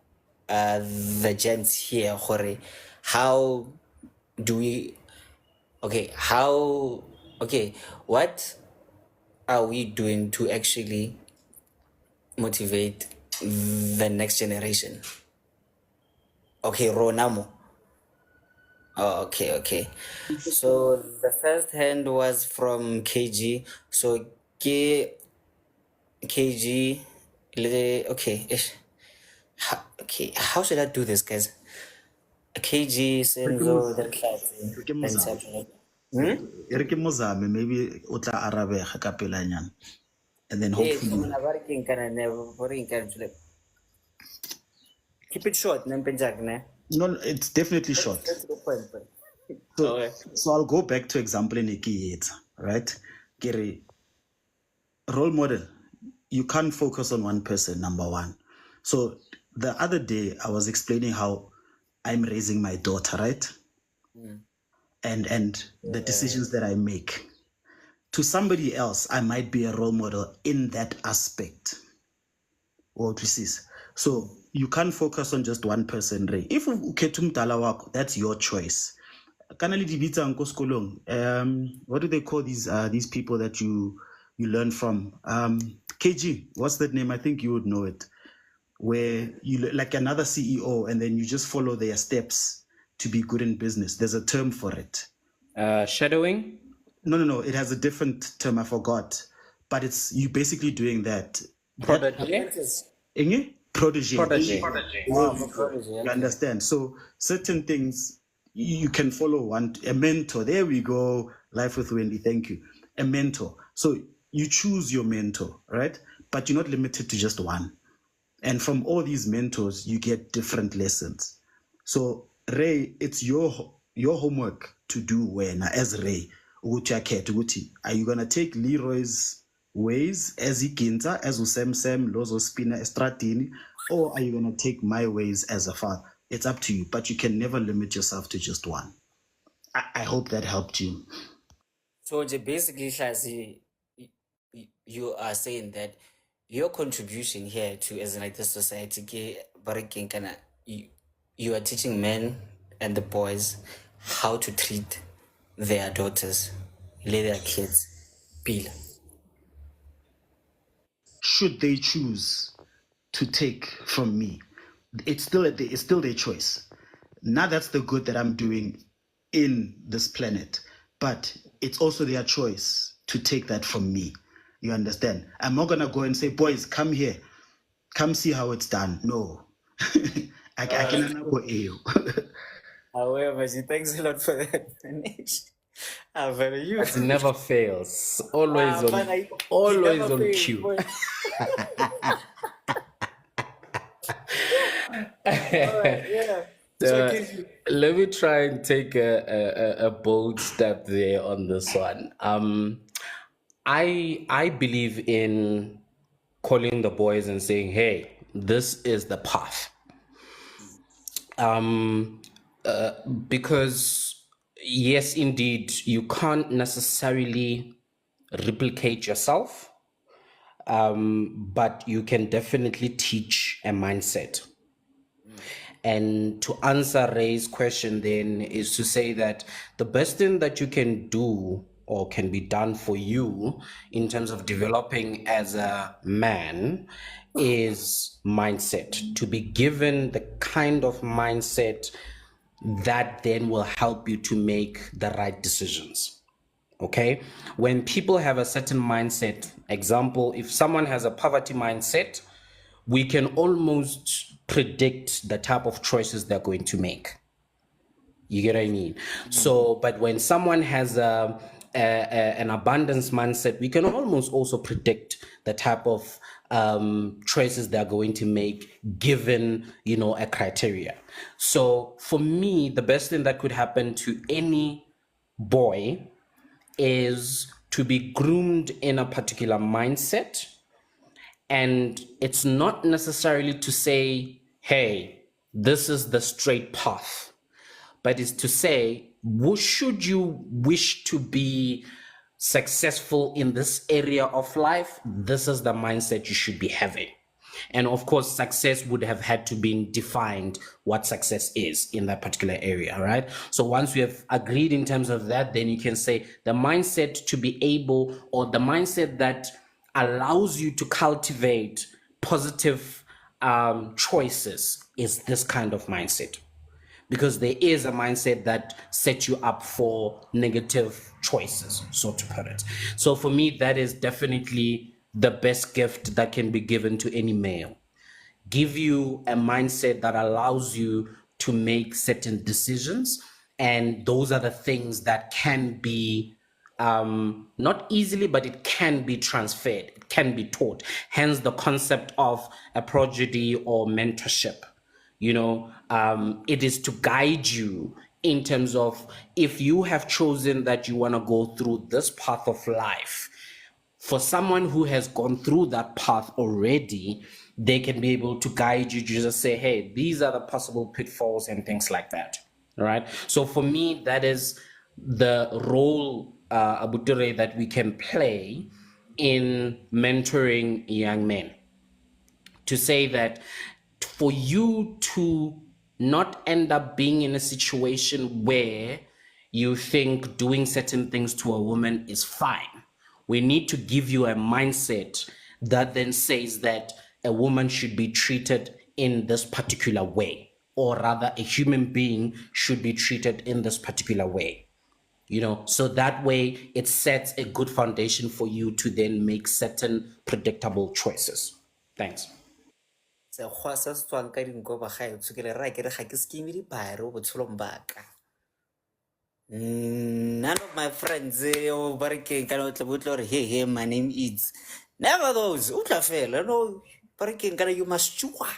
the gents here, Hore, how do we, what are we doing to actually motivate the next generation? Okay, Ronamo. Oh, okay. So the first hand was from KG. So KG, okay, okay. How should I do this, guys? KG, Senzo, then Tlhatsi, Re ke then Mozambique. Sapele. Re ke Mozambique, maybe o tla arabega ka pelanyana. And then Hey, hopefully, Tumana, what can I never, what can I keep it short, Nempenjak, ne? no, it's definitely short. That's the point, but. So, Okay. so I'll go back to example in Iki, right? Gary, role model, you can't focus on one person, number one. So the other day I was explaining how I'm raising my daughter, right? And the decisions that I make. To somebody else, I might be a role model in that aspect. What we see. So you can't focus on just one person, Ray. If ukhetha umdala wakho, that's your choice. Kana le dibitsa nko sekolong, what do they call these people that you learn from? KG, what's that name? I think you would know it. Where you like another CEO and then you just follow their steps to be good in business. There's a term for it. Shadowing? No. It has a different term. I forgot. But it's you basically doing that. Prodigy? Protege. Protege. Oh, for protege, You okay. understand? So certain things you can follow a mentor. There we go. Life with Wendy. Thank you. A mentor. So you choose your mentor, right? But you're not limited to just one. And from all these mentors, you get different lessons. So Ray, it's your homework to do when as Ray. Are you gonna take Leroy's ways as Iginza, as Usem Lozo Spina Estratini, or are you gonna take my ways as a father? It's up to you, but you can never limit yourself to just one. I hope that helped you. So basically, Shasi, you are saying that your contribution here to as in like this society, you are teaching men and the boys how to treat their daughters, their kids. Pila. Should they choose to take from me, it's still their choice. Now that's the good that I'm doing in this planet, but it's also their choice to take that from me. You understand? I'm not gonna go and say, boys, come here, come see how it's done. No. I cannot go AO. However, thanks a lot for that explanation. Very you. It never fails. Always on, Fana, he always never on fails, cue. boy. Alright, yeah. So Let me try and take a bold step there on this one. I believe in calling the boys and saying, "Hey, this is the path." Because yes, indeed, you can't necessarily replicate yourself, but you can definitely teach a mindset. And to answer Ray's question, then, is to say that the best thing that you can do or can be done for you in terms of developing as a man is mindset. To be given the kind of mindset that then will help you to make the right decisions. Okay? When people have a certain mindset, example, if someone has a poverty mindset, we can almost predict the type of choices they're going to make. You get what I mean? So, but when someone has an abundance mindset, we can almost also predict the type of choices they're going to make given, a criteria. So for me, the best thing that could happen to any boy is to be groomed in a particular mindset. And it's not necessarily to say, hey, this is the straight path, but it's to say, should you wish to be successful in this area of life, this is the mindset you should be having. And of course, success would have had to be defined what success is in that particular area, right? So once we have agreed in terms of that, then you can say the mindset to be able, or the mindset that allows you to cultivate positive choices is this kind of mindset. Because there is a mindset that sets you up for negative choices, so to put it. So for me, that is definitely the best gift that can be given to any male. Give you a mindset that allows you to make certain decisions. And those are the things that can be not easily, but it can be transferred, it can be taught. Hence the concept of a prodigy or mentorship. It is to guide you in terms of, if you have chosen that you want to go through this path of life, for someone who has gone through that path already, they can be able to guide you to just say, hey, these are the possible pitfalls and things like that. Right? So for me, that is the role, Abuture, that we can play in mentoring young men. To say that for you to not end up being in a situation where you think doing certain things to a woman is fine, we need to give you a mindset that then says that a woman should be treated in this particular way, or rather a human being should be treated in this particular way. So that way it sets a good foundation for you to then make certain predictable choices. Thanks. sekgwa se se tswang ka dinko ba gaetsho ke le raya ke re ga ke skimi dibare o botshelong baka. None of my friends ba re keng kana o tle bo tle gore hey my name is never those o tla fela no ba re keng kana you must steward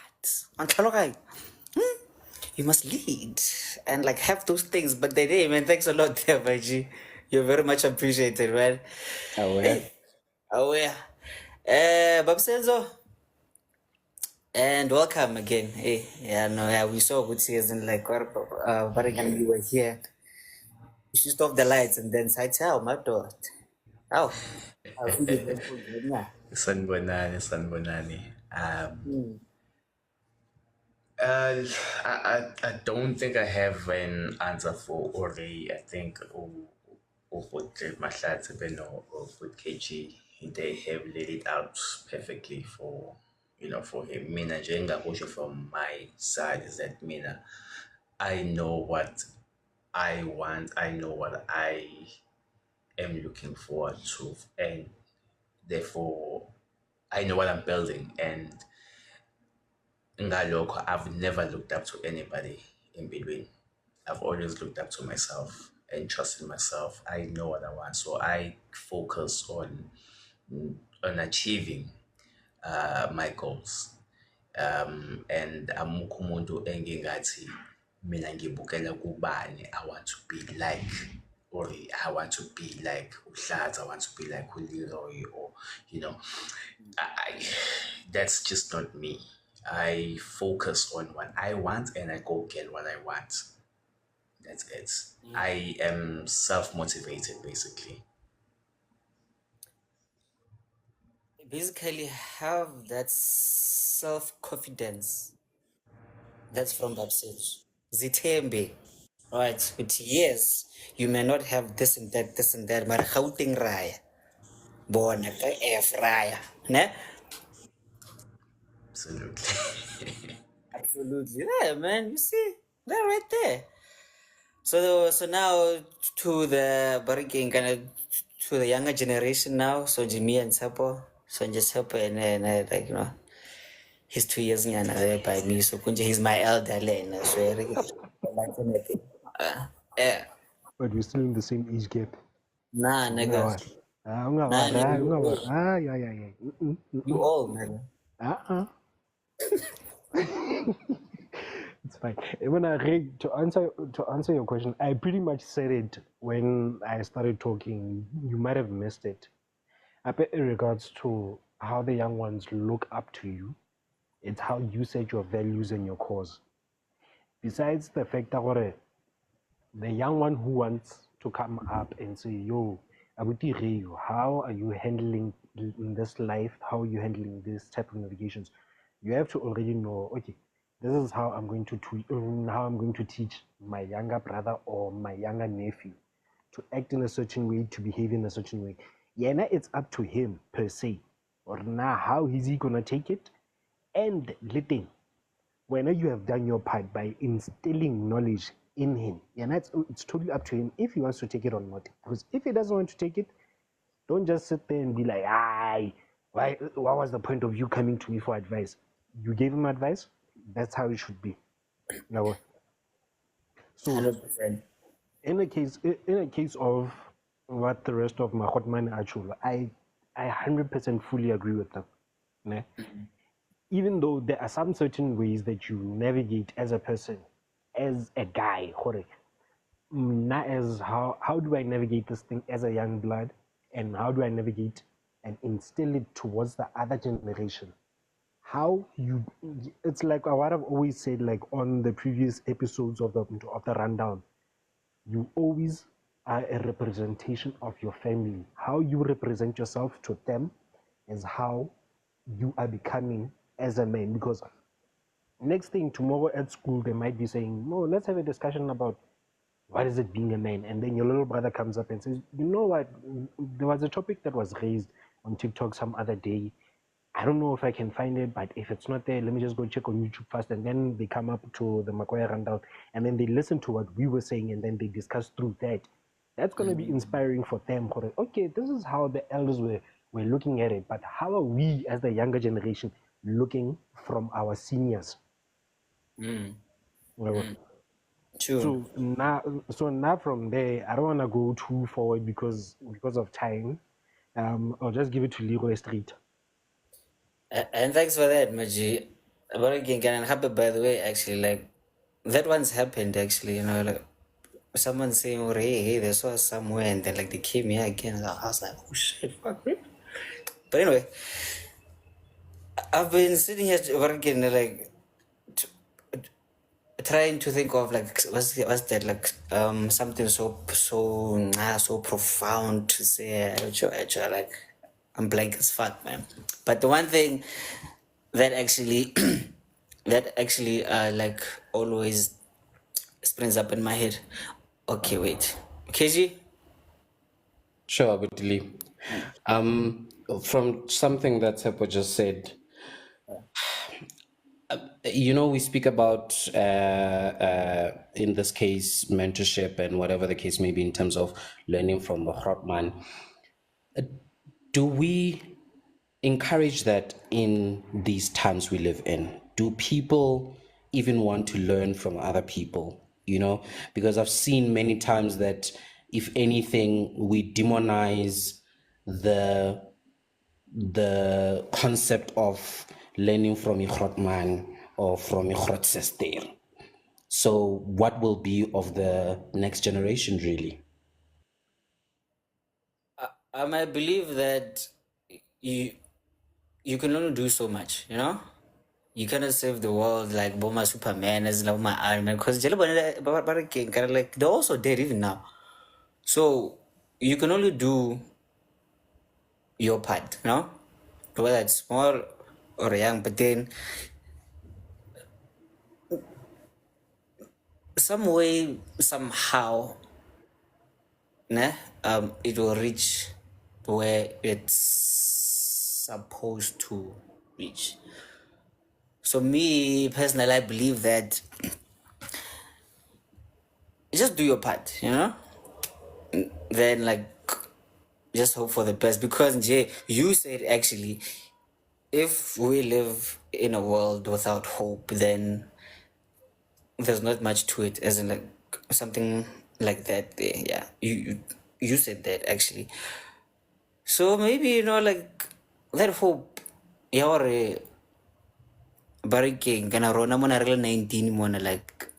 an tlhaloganya. You must lead and like have those things, but then hey man, thanks a lot there Baji, you're very much appreciated, man. Oh yeah. Babsenzo, and welcome again. Hey, yeah, no, yeah, we saw good season like Barigan, you were here. You switched off the lights and then said, "Oh my God, oh, I feel it very good, yeah." Sanbonani. I don't think I have an answer for Ori. I think with Mahlatse Beno or with KG, they have laid it out perfectly for for him. Mina Jenga Osho from my side is that Mina, I know what I want, I know what I am looking forward to, and therefore I know what I'm building, and ngalokho I've never looked up to anybody in between. I've always looked up to myself and trusted myself. I know what I want, so I focus on achieving my goals. And amukho umuntu engingathi mina ngibukela kubani I want to be like, or I want to be like Uhlatse, I want to be like Leroy, or I that's just not me. I focus on what I want and I go get what I want. That's it. I am self-motivated basically. Basically have that self-confidence. That's from Babsej. Zitembe. Right, but yes, you may not have this and that, but Gauteng raya. Bona ka F raya. Ne? Absolutely. Absolutely. Yeah, man, you see, they're right there. So now to the Bariking kind of to the younger generation now. So Jimmy and Sapo, so just Sapo and like he's 2 years younger there by me. So Kunja he's my elder lane. So yeah. But we're still in the same age gap. Nah, So nigga. what? Nah, nigga, you old. Yeah. You old, nigga. It's fine. When to answer your question, I pretty much said it when I started talking. You might have missed it. I bet in regards to how the young ones look up to you, it's how you set your values and your cause. Besides the fact that the young one who wants to come up and say, yo, Abuti Reo, how are you handling in this life? How are you handling this type of navigations? You have to already know, okay, this is how I'm going to how I'm going to teach my younger brother or my younger nephew to act in a certain way, to behave in a certain way. Yeah, now it's up to him per se. Or now how is he gonna take it? And letting whenever you have done your part by instilling knowledge in him, and it's totally up to him if he wants to take it or not. Because if he doesn't want to take it, don't just sit there and be like, "Aye, why? What was the point of you coming to me for advice? You gave him advice. That's how it should be." Now, so 100%. in a case of what the rest of my hotman actually, I 100% fully agree with them. Ne? Even though there are some certain ways that you navigate as a person, as a guy, not as how do I navigate this thing as a young blood, and how do I navigate and instill it towards the other generation? How you, it's like what I've always said, like on the previous episodes of the rundown, you always are a representation of your family. How you represent yourself to them is how you are becoming as a man. Because next thing tomorrow at school, they might be saying, no, let's have a discussion about what is it being a man? And then your little brother comes up and says, you know what? There was a topic that was raised on TikTok some other day. I don't know if I can find it, but if it's not there, let me just go check on YouTube first. And then they come up to the Makoya rundown and then they listen to what we were saying and then they discuss through that. That's going to be inspiring for them. Okay, this is how the elders were looking at it, but how are we as the younger generation looking from our seniors? True. So now from there, I don't want to go too forward because of time. I'll just give it to Leroy Street. And thanks for that, Maji. But again, can happen by the way, actually, like that once happened actually, like someone saying, oh, hey, they saw us somewhere and then like they came here again. And I was like, oh shit, fuck me. But anyway, I've been sitting here working like trying to think of like what's that like something so profound to say. Actually, like I'm blank as fuck, man. But the one thing that actually like always springs up in my head. Okay, wait, KG. Sure, Abutili. From something that Sepo just said, we speak about, in this case, mentorship and whatever the case may be in terms of learning from the Hrotman. Do we encourage that in these times we live in? Do people even want to learn from other people? Because I've seen many times that if anything, we demonize the concept of learning from a Hrotman or from a Hrotsister. So what will be of the next generation, really? I believe that you can only do so much, you cannot save the world like Boma Superman as like my Iron Man because like they're also dead even now. So you can only do your part, whether it's small or young, but then some way, somehow, it will reach where it's supposed to reach. So me personally, I believe that just do your part, then like just hope for the best because Jay, you said actually if we live in a world without hope then there's not much to it, as in like something like that there. Yeah, you said that actually. So maybe, you know, like that hope, your barricade, gonna run 19 mona, like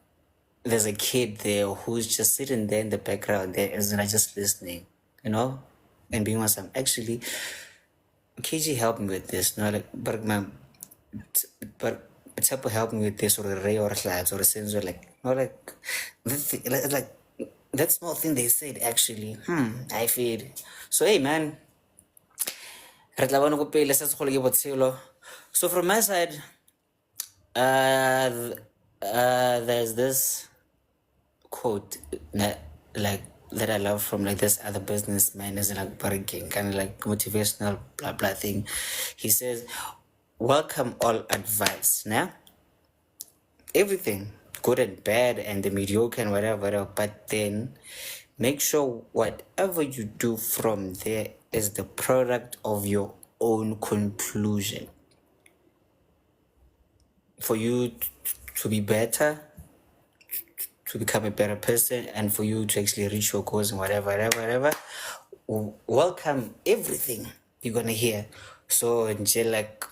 there's a kid there who's just sitting there in the background there, as in like just listening, you know, and being awesome. Actually, KG helped me with this, you know, like, but man, but Chapo helped me with this, or a ray or class or a sensor, like, you know, like that small thing they said, actually, I feel. So, hey, man, re tla bona ko pele se se golo ke botshelo. So from my side, there's this quote that like that I love from like this other businessman, is like barking, kind of like motivational blah blah thing. He says, "Welcome all advice, nah? Everything, good and bad, and the mediocre and whatever, but then make sure whatever you do from there is the product of your own conclusion. For you to be better, to become a better person, and for you to actually reach your goals and whatever, welcome everything you're gonna hear. So like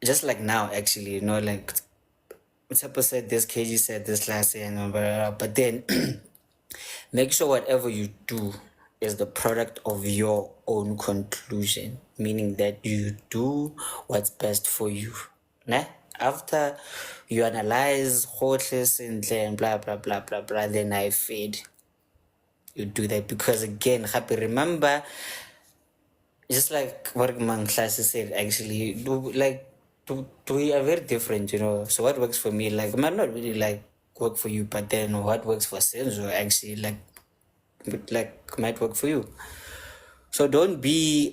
just like now, actually, you know, like Mutapo said this, KG said this last year, and but then make sure whatever you do is the product of your own conclusion, meaning that you do what's best for you. Nah? After you analyze horses and then blah blah blah blah blah, then I fade. You do that because again, happy remember, just like what Mang Klasi said, actually, we are very different, you know. So what works for me, like, might not really like work for you, but then what works for Senzo actually like might work for you. So don't be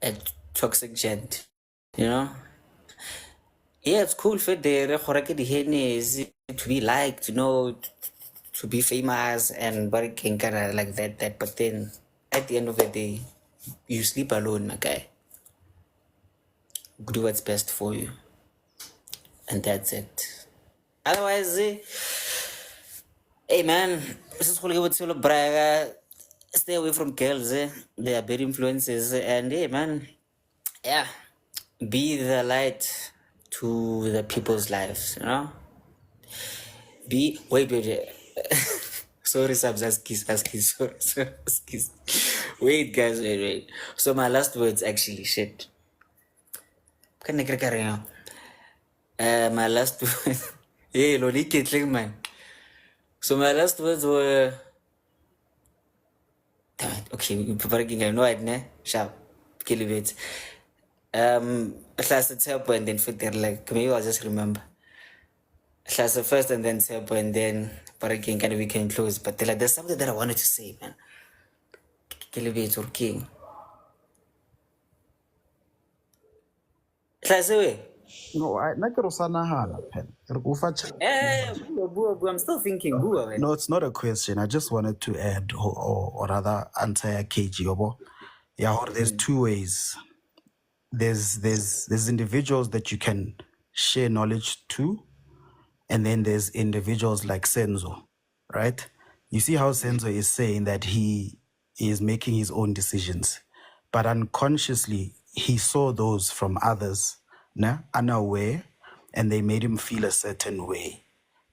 a toxic gent, you know. Yeah, it's cool for the to be liked, you know, to be famous and working kind of like that. But then at the end of the day, you sleep alone, my guy. Do what's best for you, and that's it. Otherwise, hey man, this is what Braga. Stay away from girls. They are bad influences, and hey man, yeah, be the light to the people's lives, you know. Wait. Sorry, Sabs, sorry, skis. Wait, guys, wait. So my last words, actually, shit. My last words. Hey, Loli Kitling, man. So my last words were. Damn it. Okay, I know it, ne? Sharp. Kill it. Class at help and then fit there, like, maybe I'll just remember. Class first and then help and then Paraking kind of we can close. But like, there's something that I wanted to say, man. Kill it or king. Class away. No, I'm still thinking. No, it's not a question. I just wanted to add, or rather, answer KG. Yeah, there's two ways. There's individuals that you can share knowledge to, and then there's individuals like Senzo, right? You see how Senzo is saying that he is making his own decisions, but unconsciously he saw those from others, unaware, and they made him feel a certain way.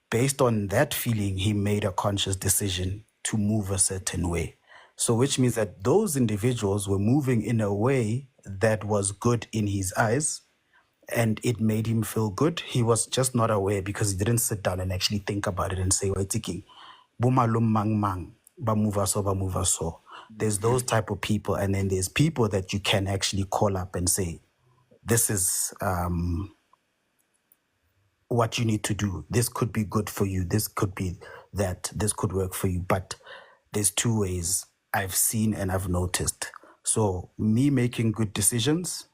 Based on that feeling, he made a conscious decision to move a certain way. So, which means that those individuals were moving in a way that was good in his eyes, and it made him feel good. He was just not aware because he didn't sit down and actually think about it and say, "Waitiki, bumalum mang mang, ba move so." There's those type of people, and then there's people that you can actually call up and say, "This is what you need to do. This could be good for you. This could be that. This could work for you." But there's two ways I've seen and I've noticed. So me making good decisions,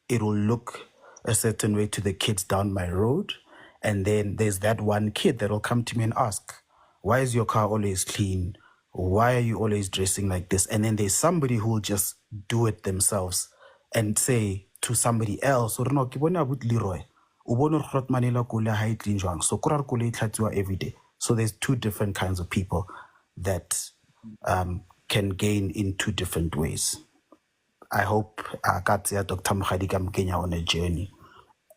it will look a certain way to the kids down my road. And then there's that one kid that will come to me and ask, "Why is your car always clean? Why are you always dressing like this?" And then there's somebody who will just do it themselves and say to somebody else, "Or no, ke bona but Leroy. O bona gore got manela koloi ha e clean jwang. So kora koloi e tlhatswiwa every day." So there's two different kinds of people that can gain in two different ways. I hope Katsia Dr. Mkhadika Mkenya on a journey.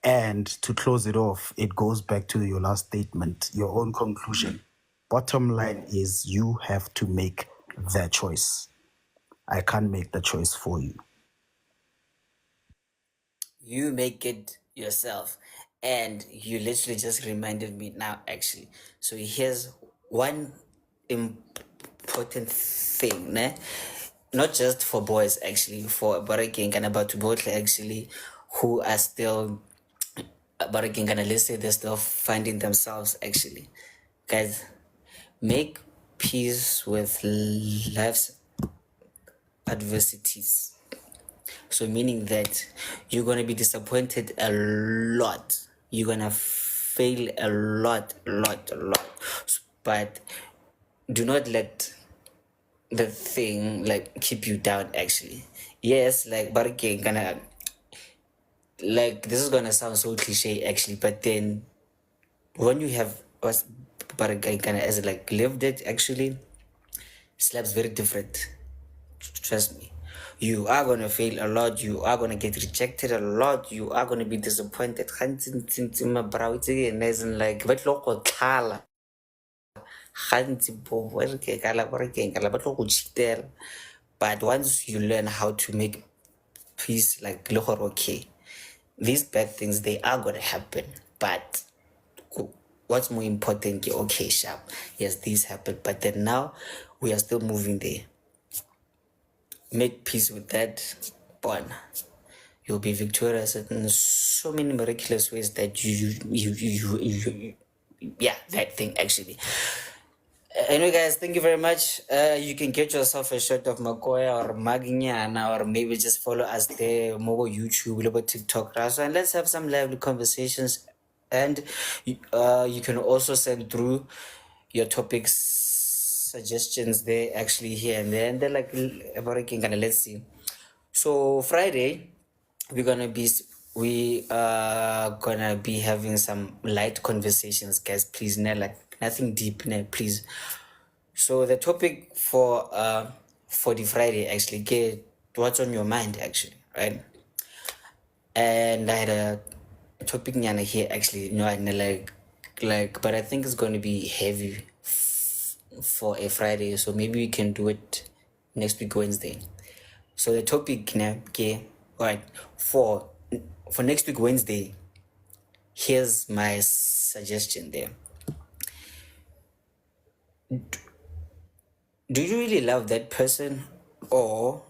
And to close it off, it goes back to your last statement, your own conclusion. Bottom line is you have to make the choice. I can't make the choice for you. You make it yourself. And you literally just reminded me now, actually. So here's one important thing, ne? Not just for boys, actually, for Baraking and about to both actually, who are still Baraking and let's say they're still finding themselves, actually. Guys, make peace with life's adversities. So meaning that you're gonna be disappointed a lot. You're gonna fail a lot. But do not let the thing like keep you down. Actually, yes, like but again, gonna like this is gonna sound so cliche actually, but then when you have was but again kind of as like lived it actually, slab's very different. Trust me. You are gonna fail a lot, you are gonna get rejected a lot, you are gonna be disappointed. As in like but local thala. But once you learn how to make peace, like okay, these bad things they are gonna happen, but what's more important, okay, sharp. Yes, these happen, but then now we are still moving there. Make peace with that bond. You'll be victorious in so many miraculous ways that you yeah, that thing actually. Anyway, guys, thank you very much. You can get yourself a shot of Makoya or Maginyana, or maybe just follow us there, more YouTube, little TikTok, right? And let's have some lively conversations. And you can also send through your topics, suggestions there, actually here and there. And they're like, let's see. So Friday, we are gonna be having some light conversations, guys. Please, like nothing deep, please. So the topic for the Friday actually, get what's on your mind actually, right? And I had a topic nyana here actually, and like, but I think it's gonna be heavy for a Friday, so maybe we can do it next week Wednesday. So the topic now, okay, all right, for next week Wednesday, here's my suggestion there. Do you really love that person, or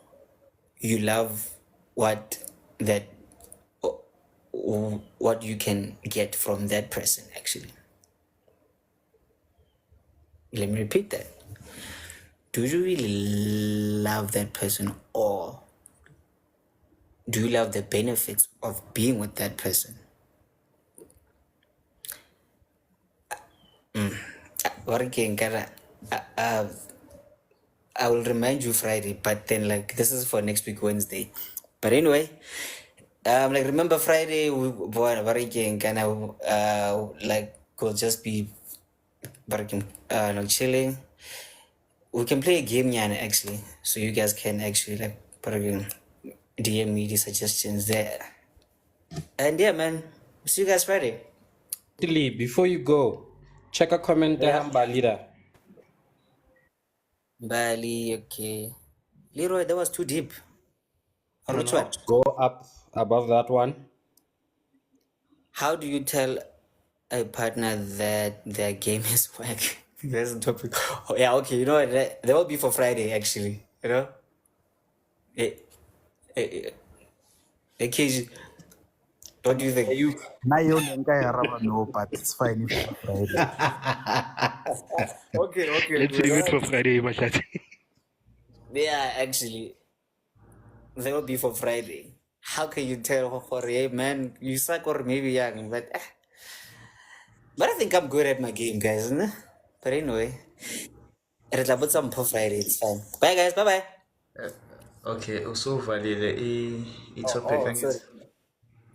you love what you can get from that person actually? Let me repeat that. Do you really love that person, or do you love the benefits of being with that person? I will remind you Friday, but then like this is for next week Wednesday. But anyway, like remember Friday we like we'll just be chilling. We can play a game actually, so you guys can actually like DM me the suggestions there. And yeah, man, see you guys Friday. Before you go, check a comment Yeah. leader. Bali, okay. Leroy, that was too deep. Or which one? Go up above that one. How do you tell a partner that their game is whack? That's the topic. Oh, yeah, okay. You know what? That will be for Friday, actually. You know? KG, what do you think? No, but it's fine if it's Friday. Okay. Let's leave it for Friday, Mashati. Yeah, actually, they will be for Friday. How can you tell, hey, man, you suck or maybe young? But I think I'm good at my game, guys. Né? But anyway, it'll put some for Friday. It's fine. Bye, guys. Bye-bye. Okay, also valid a topic. Oh, sorry.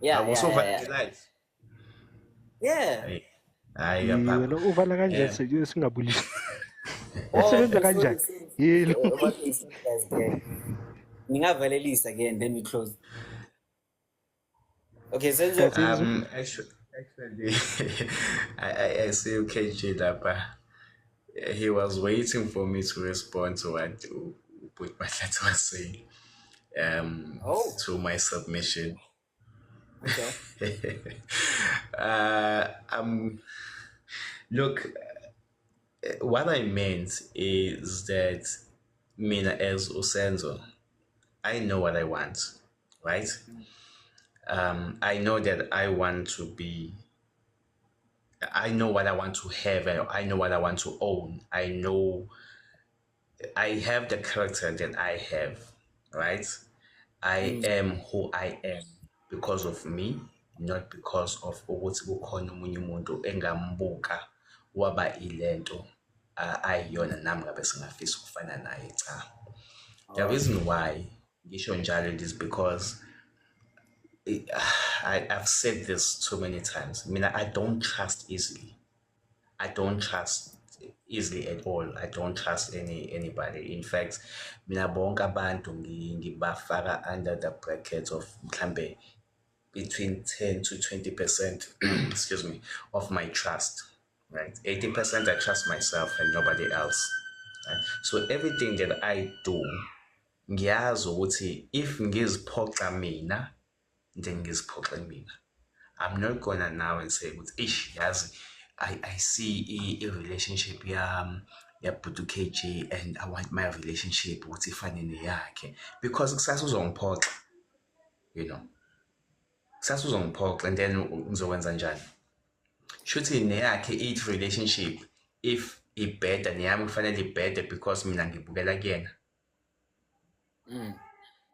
Yeah. Also valid live. Yeah. Ay, Wena uvala kanjani yeah. singabulisi. Yasebenza kanjani? Yelo. What we said guys there. Ningavalelisa again, then we close. Okay, so Actually, I see KJ Dapa. He was waiting for me to respond to what my letter was saying to my submission. okay. Look, what I meant is that Mina as Usenzo, I know what I want, right? I know that I know what I want to have, and I know what I want to own. I know I have the character that I have, right? I am who I am because of me, not because of ukuthi kukhona omunye umuntu engambuka waba ilento ayiyona nami ngabe singafisa ukufana naye cha. The reason why ngisho njalo is because I've said this too many times. I mean, I don't trust easily. I don't trust easily at all. I don't trust anybody. In fact, mina bonke abantu ngibafaka under the bracket of mhlambe between 10 to 20% excuse me, of my trust. Right? 80% I trust myself and nobody else. Right? So everything that I do, ngiyazi ukuthi if ngiziphoxa mina, then ngiziphoxe mina. I'm not gonna now and say, ish, yes, I see a relationship yeah Budu KJ and I want my relationship with ifane yakhe because kusasa uzongiphoxa, you know. Kusasa uzongiphoxa and then ngizokwenza njani? Shuthi neyakhe it relationship if ibheda neyami kufanele ibhede because mina ngibukela kuyena.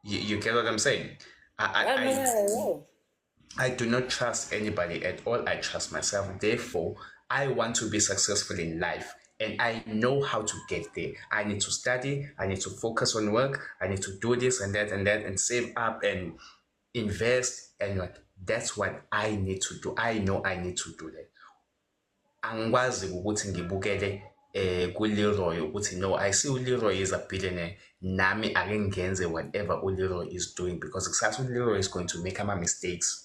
You get what I'm saying? I do not trust anybody at all. I trust myself. Therefore, I want to be successful in life and I know how to get there. I need to study. I need to focus on work. I need to do this and that and save up and invest. And that's what I need to do. I know I need to do that. Angwazi ukuthi ngibukele ku-Leroy ukuthi no, I see u-Leroy is a billionaire. Nami ake ngenze whatever u-Leroy is doing because kusasa u-Leroy is going to make my mistakes.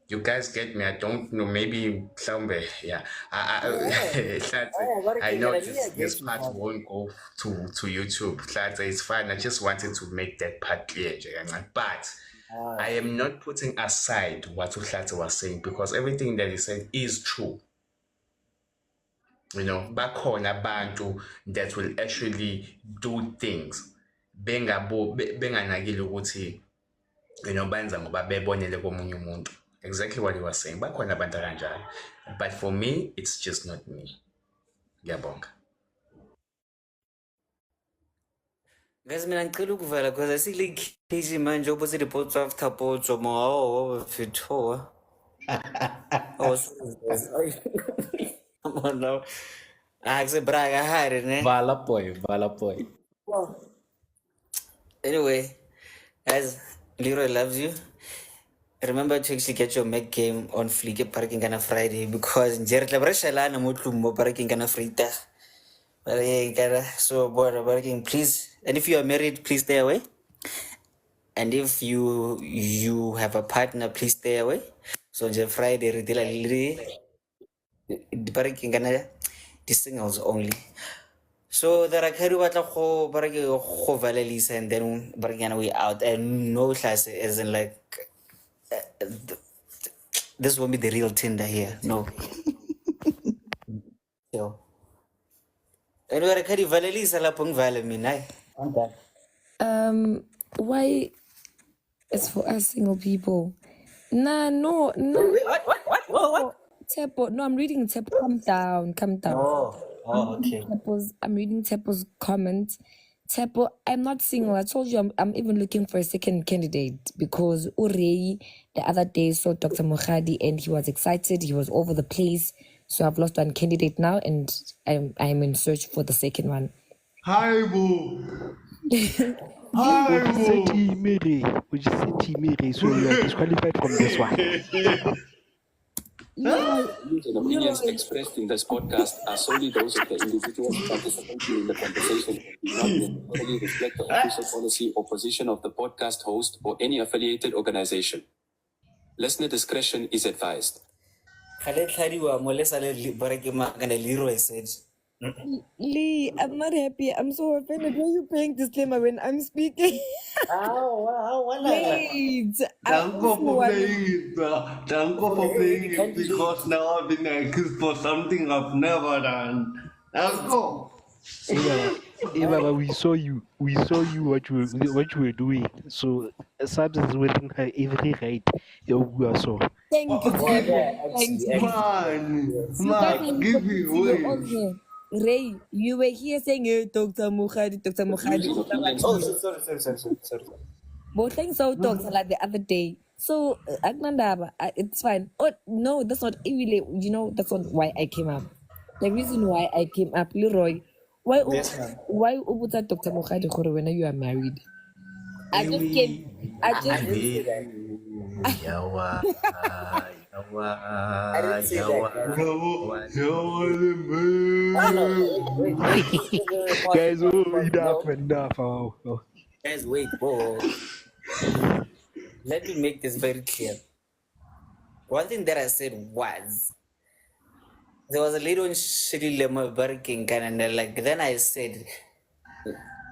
You guys get me? I don't know. Maybe somewhere, yeah. I know this part won't go to YouTube. It's fine. I just wanted to make that part clear, but I am not putting aside what Uhlata was saying because everything that he said is true. You know, bakhona abantu that will actually do things. Benganakile ukuthi, you know, benza ngoba bebonele komunye umuntu. Exactly what he was saying. But for me, it's just not me. Ngiyabonga. Guys, mina ngicela ukuvala because I see like KJ manje opposite the pots after pots or more fitho. Oh, sorry. Come on now. I say braga hide ne. Vala boy. Anyway, guys, Leroy loves you. Remember to actually get your Mac game on fleek parking on a Friday because Jared Labrashala and Mutlum parking on a Frita. But yeah, so boy parking, please. And if you are married, please stay away. And if you have a partner, please stay away. So on Friday, the parking the singles only. So there are carry what ho valelisa and then parking away out and no class as in like this won't be the real Tinder here. No. So anyway, carry valelisa la pong valemina. Why it's for us single people? No. What? Tepo, no, I'm reading Tepo. Calm down. Oh, okay. I'm reading Tepo's comment. Tepo, I'm not single. I told you I'm even looking for a second candidate because Urei the other day saw Dr. Mokhadi and he was excited. He was over the place. So I've lost one candidate now and I'm in search for the second one. Hi, boo. Which is Miri, so you are disqualified from this one. Leroy, Views and opinions Leroy. expressed in this podcast are solely those of the individuals participating in the conversation and do not necessarily reflect the official policy or position of the podcast host or any affiliated organization. Listener discretion is advised. Khaled Khadiwa, molesa le bareke magana Leroy said. Lee, I'm not happy. I'm so offended. Why are you paying disclaimer when I'm speaking? Wait, I Thank you also for want playing it, bro. Thank you for playing it because now I've been accused for something I've never done. Thank you. Hey, Baba, we saw you. We saw you what you were doing. So Sabs is within her every right. You are so. thank you, Tebo. Thank Actually, you. You guys Man, are give me hypocrites. You're all way. here. Ray, you were here saying, Dr. Mukhadi, Dr. Mukhadi. Views and opinions. Oh, sorry. But thanks so talks like the other day. So Agnandaba, it's fine. Oh no, that's not really. You know, that's not why I came up. The reason why I came up, Leroy, Yes, ma'am. why Ubuta Dr. Mukhadi when you are married? I just came. I I just didn't say that. Yawa, I didn't say that, guys. Guys, No, enough. Oh. guys, wait. Whoa. Let me make this very clear. One thing that I said was there was a little shitty lemma barking and like then I said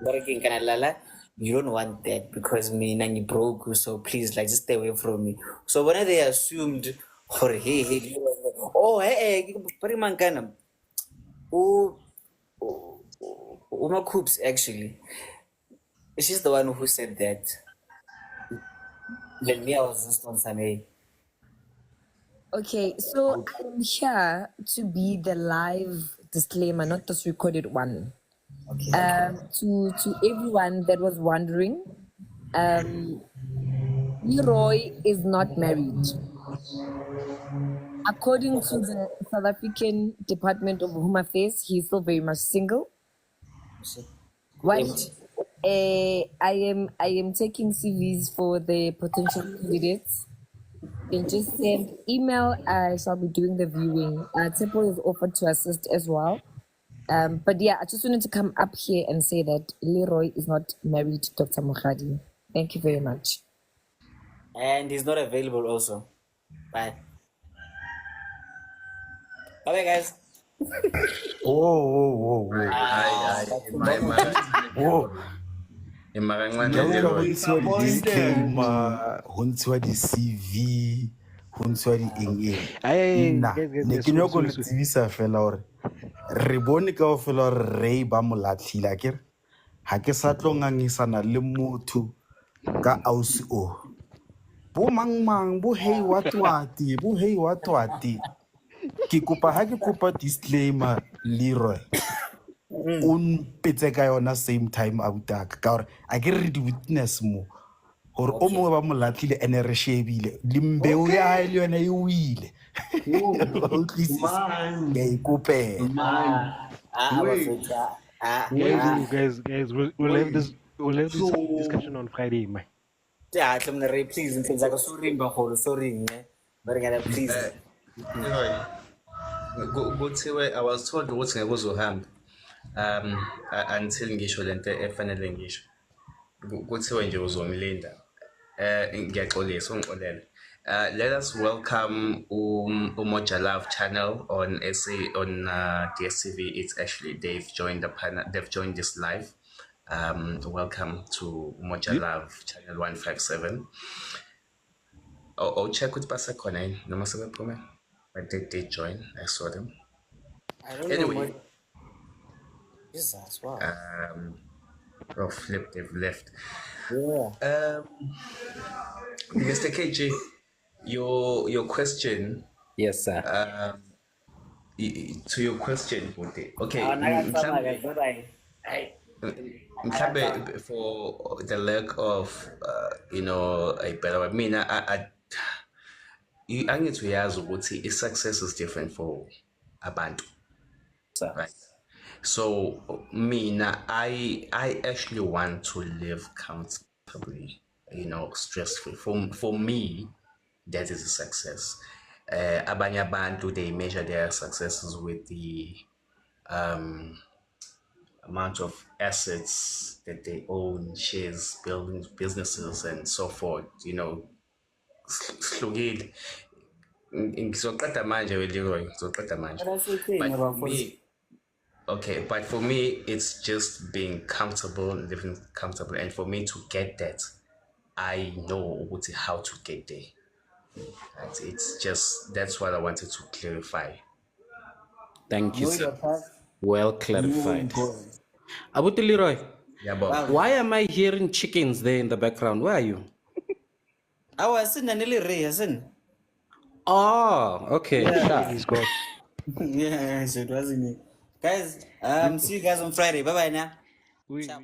barking lala, you don't want that because me nangi broke, so please like just stay away from me. So when they assumed or hey, oh hey, very mankana. Oh, Uma Coops actually. She's the one who said that. Then me, I was just on some hey. okay. So I'm here to be the live disclaimer, not this recorded one. Okay. To everyone that was wondering, Leroy is not married. According to the South African Department of Home Affairs, he's still very much single. What I am taking CVs for the potential candidates. Then just send email. I shall be doing the viewing. Temple is offered to assist as well. But yeah, I just wanted to come up here and say that Leroy is not married to Dr. Mukhadi. Thank you very much. And he's not available also. Bye. Bye, guys. Whoa. Leroy. Disclaimer, ho ntshiwa di-CV, ho ntshiwa di-eng. Nna ne ke nyako le tsebisa fela hore re bone kaofela hore Ray ba mo latlhile akere ha ke sa tlo ngangisana le motho ka ausi o bo mang bo hey what ke kopa ha ke kopa disclaimer Leroy on petse ka yona same time abutaka ka hore a ke re di witness mo hore o mongwe ba mo latlhile ene re shebile limbeo ya hae le yona e wile o tlisisa ke ikopela Guys, we'll have this discussion on Friday, man. Yeah, Ray, please. Sorry, please. Leroy, kuthiwe I was told ukuthi ngeke uzohamba until ngisho lento efanele ngisho kuthiwe nje uzongilinda ngiyaxolisa ungixolele. Let us welcome Umoja Love channel on DSTV. It's actually they've joined this live. Welcome to Umoja Love channel 157. Check with Pastor Kone. But they did join. I saw them. I don't Anyway. know. Jesus, wow. Flip, they've left. Yeah. Mr. KJ, your question. Yes, sir. To your question, okay. For the lack of a better. I mean, angithi uyazi ukuthi success is different for abantu, right? So I actually want to live comfortably, stress-free. For me, that is a success. abanye abantu, they measure their successes with the amount of assets that they own, shares, buildings, businesses, and so forth. You know, hlukile. Ngizoqeda manje Leroy, ngizoqeda manje. But for me, okay, but for me, it's just being comfortable, living comfortable, and for me to get that, I know how to get there. And it's just that's what I wanted to clarify. Thank you. Know your path, Well move on, clarified. go. Abuti Leroy, Yeah, Bob. why am I hearing chickens there in the background? Where are you? I was in Nanili Ray, isn't Oh, okay. Yeah. Sure. He's got Yeah, so it wasn't me. Guys, see you guys on Friday. Bye bye now. we Ciao.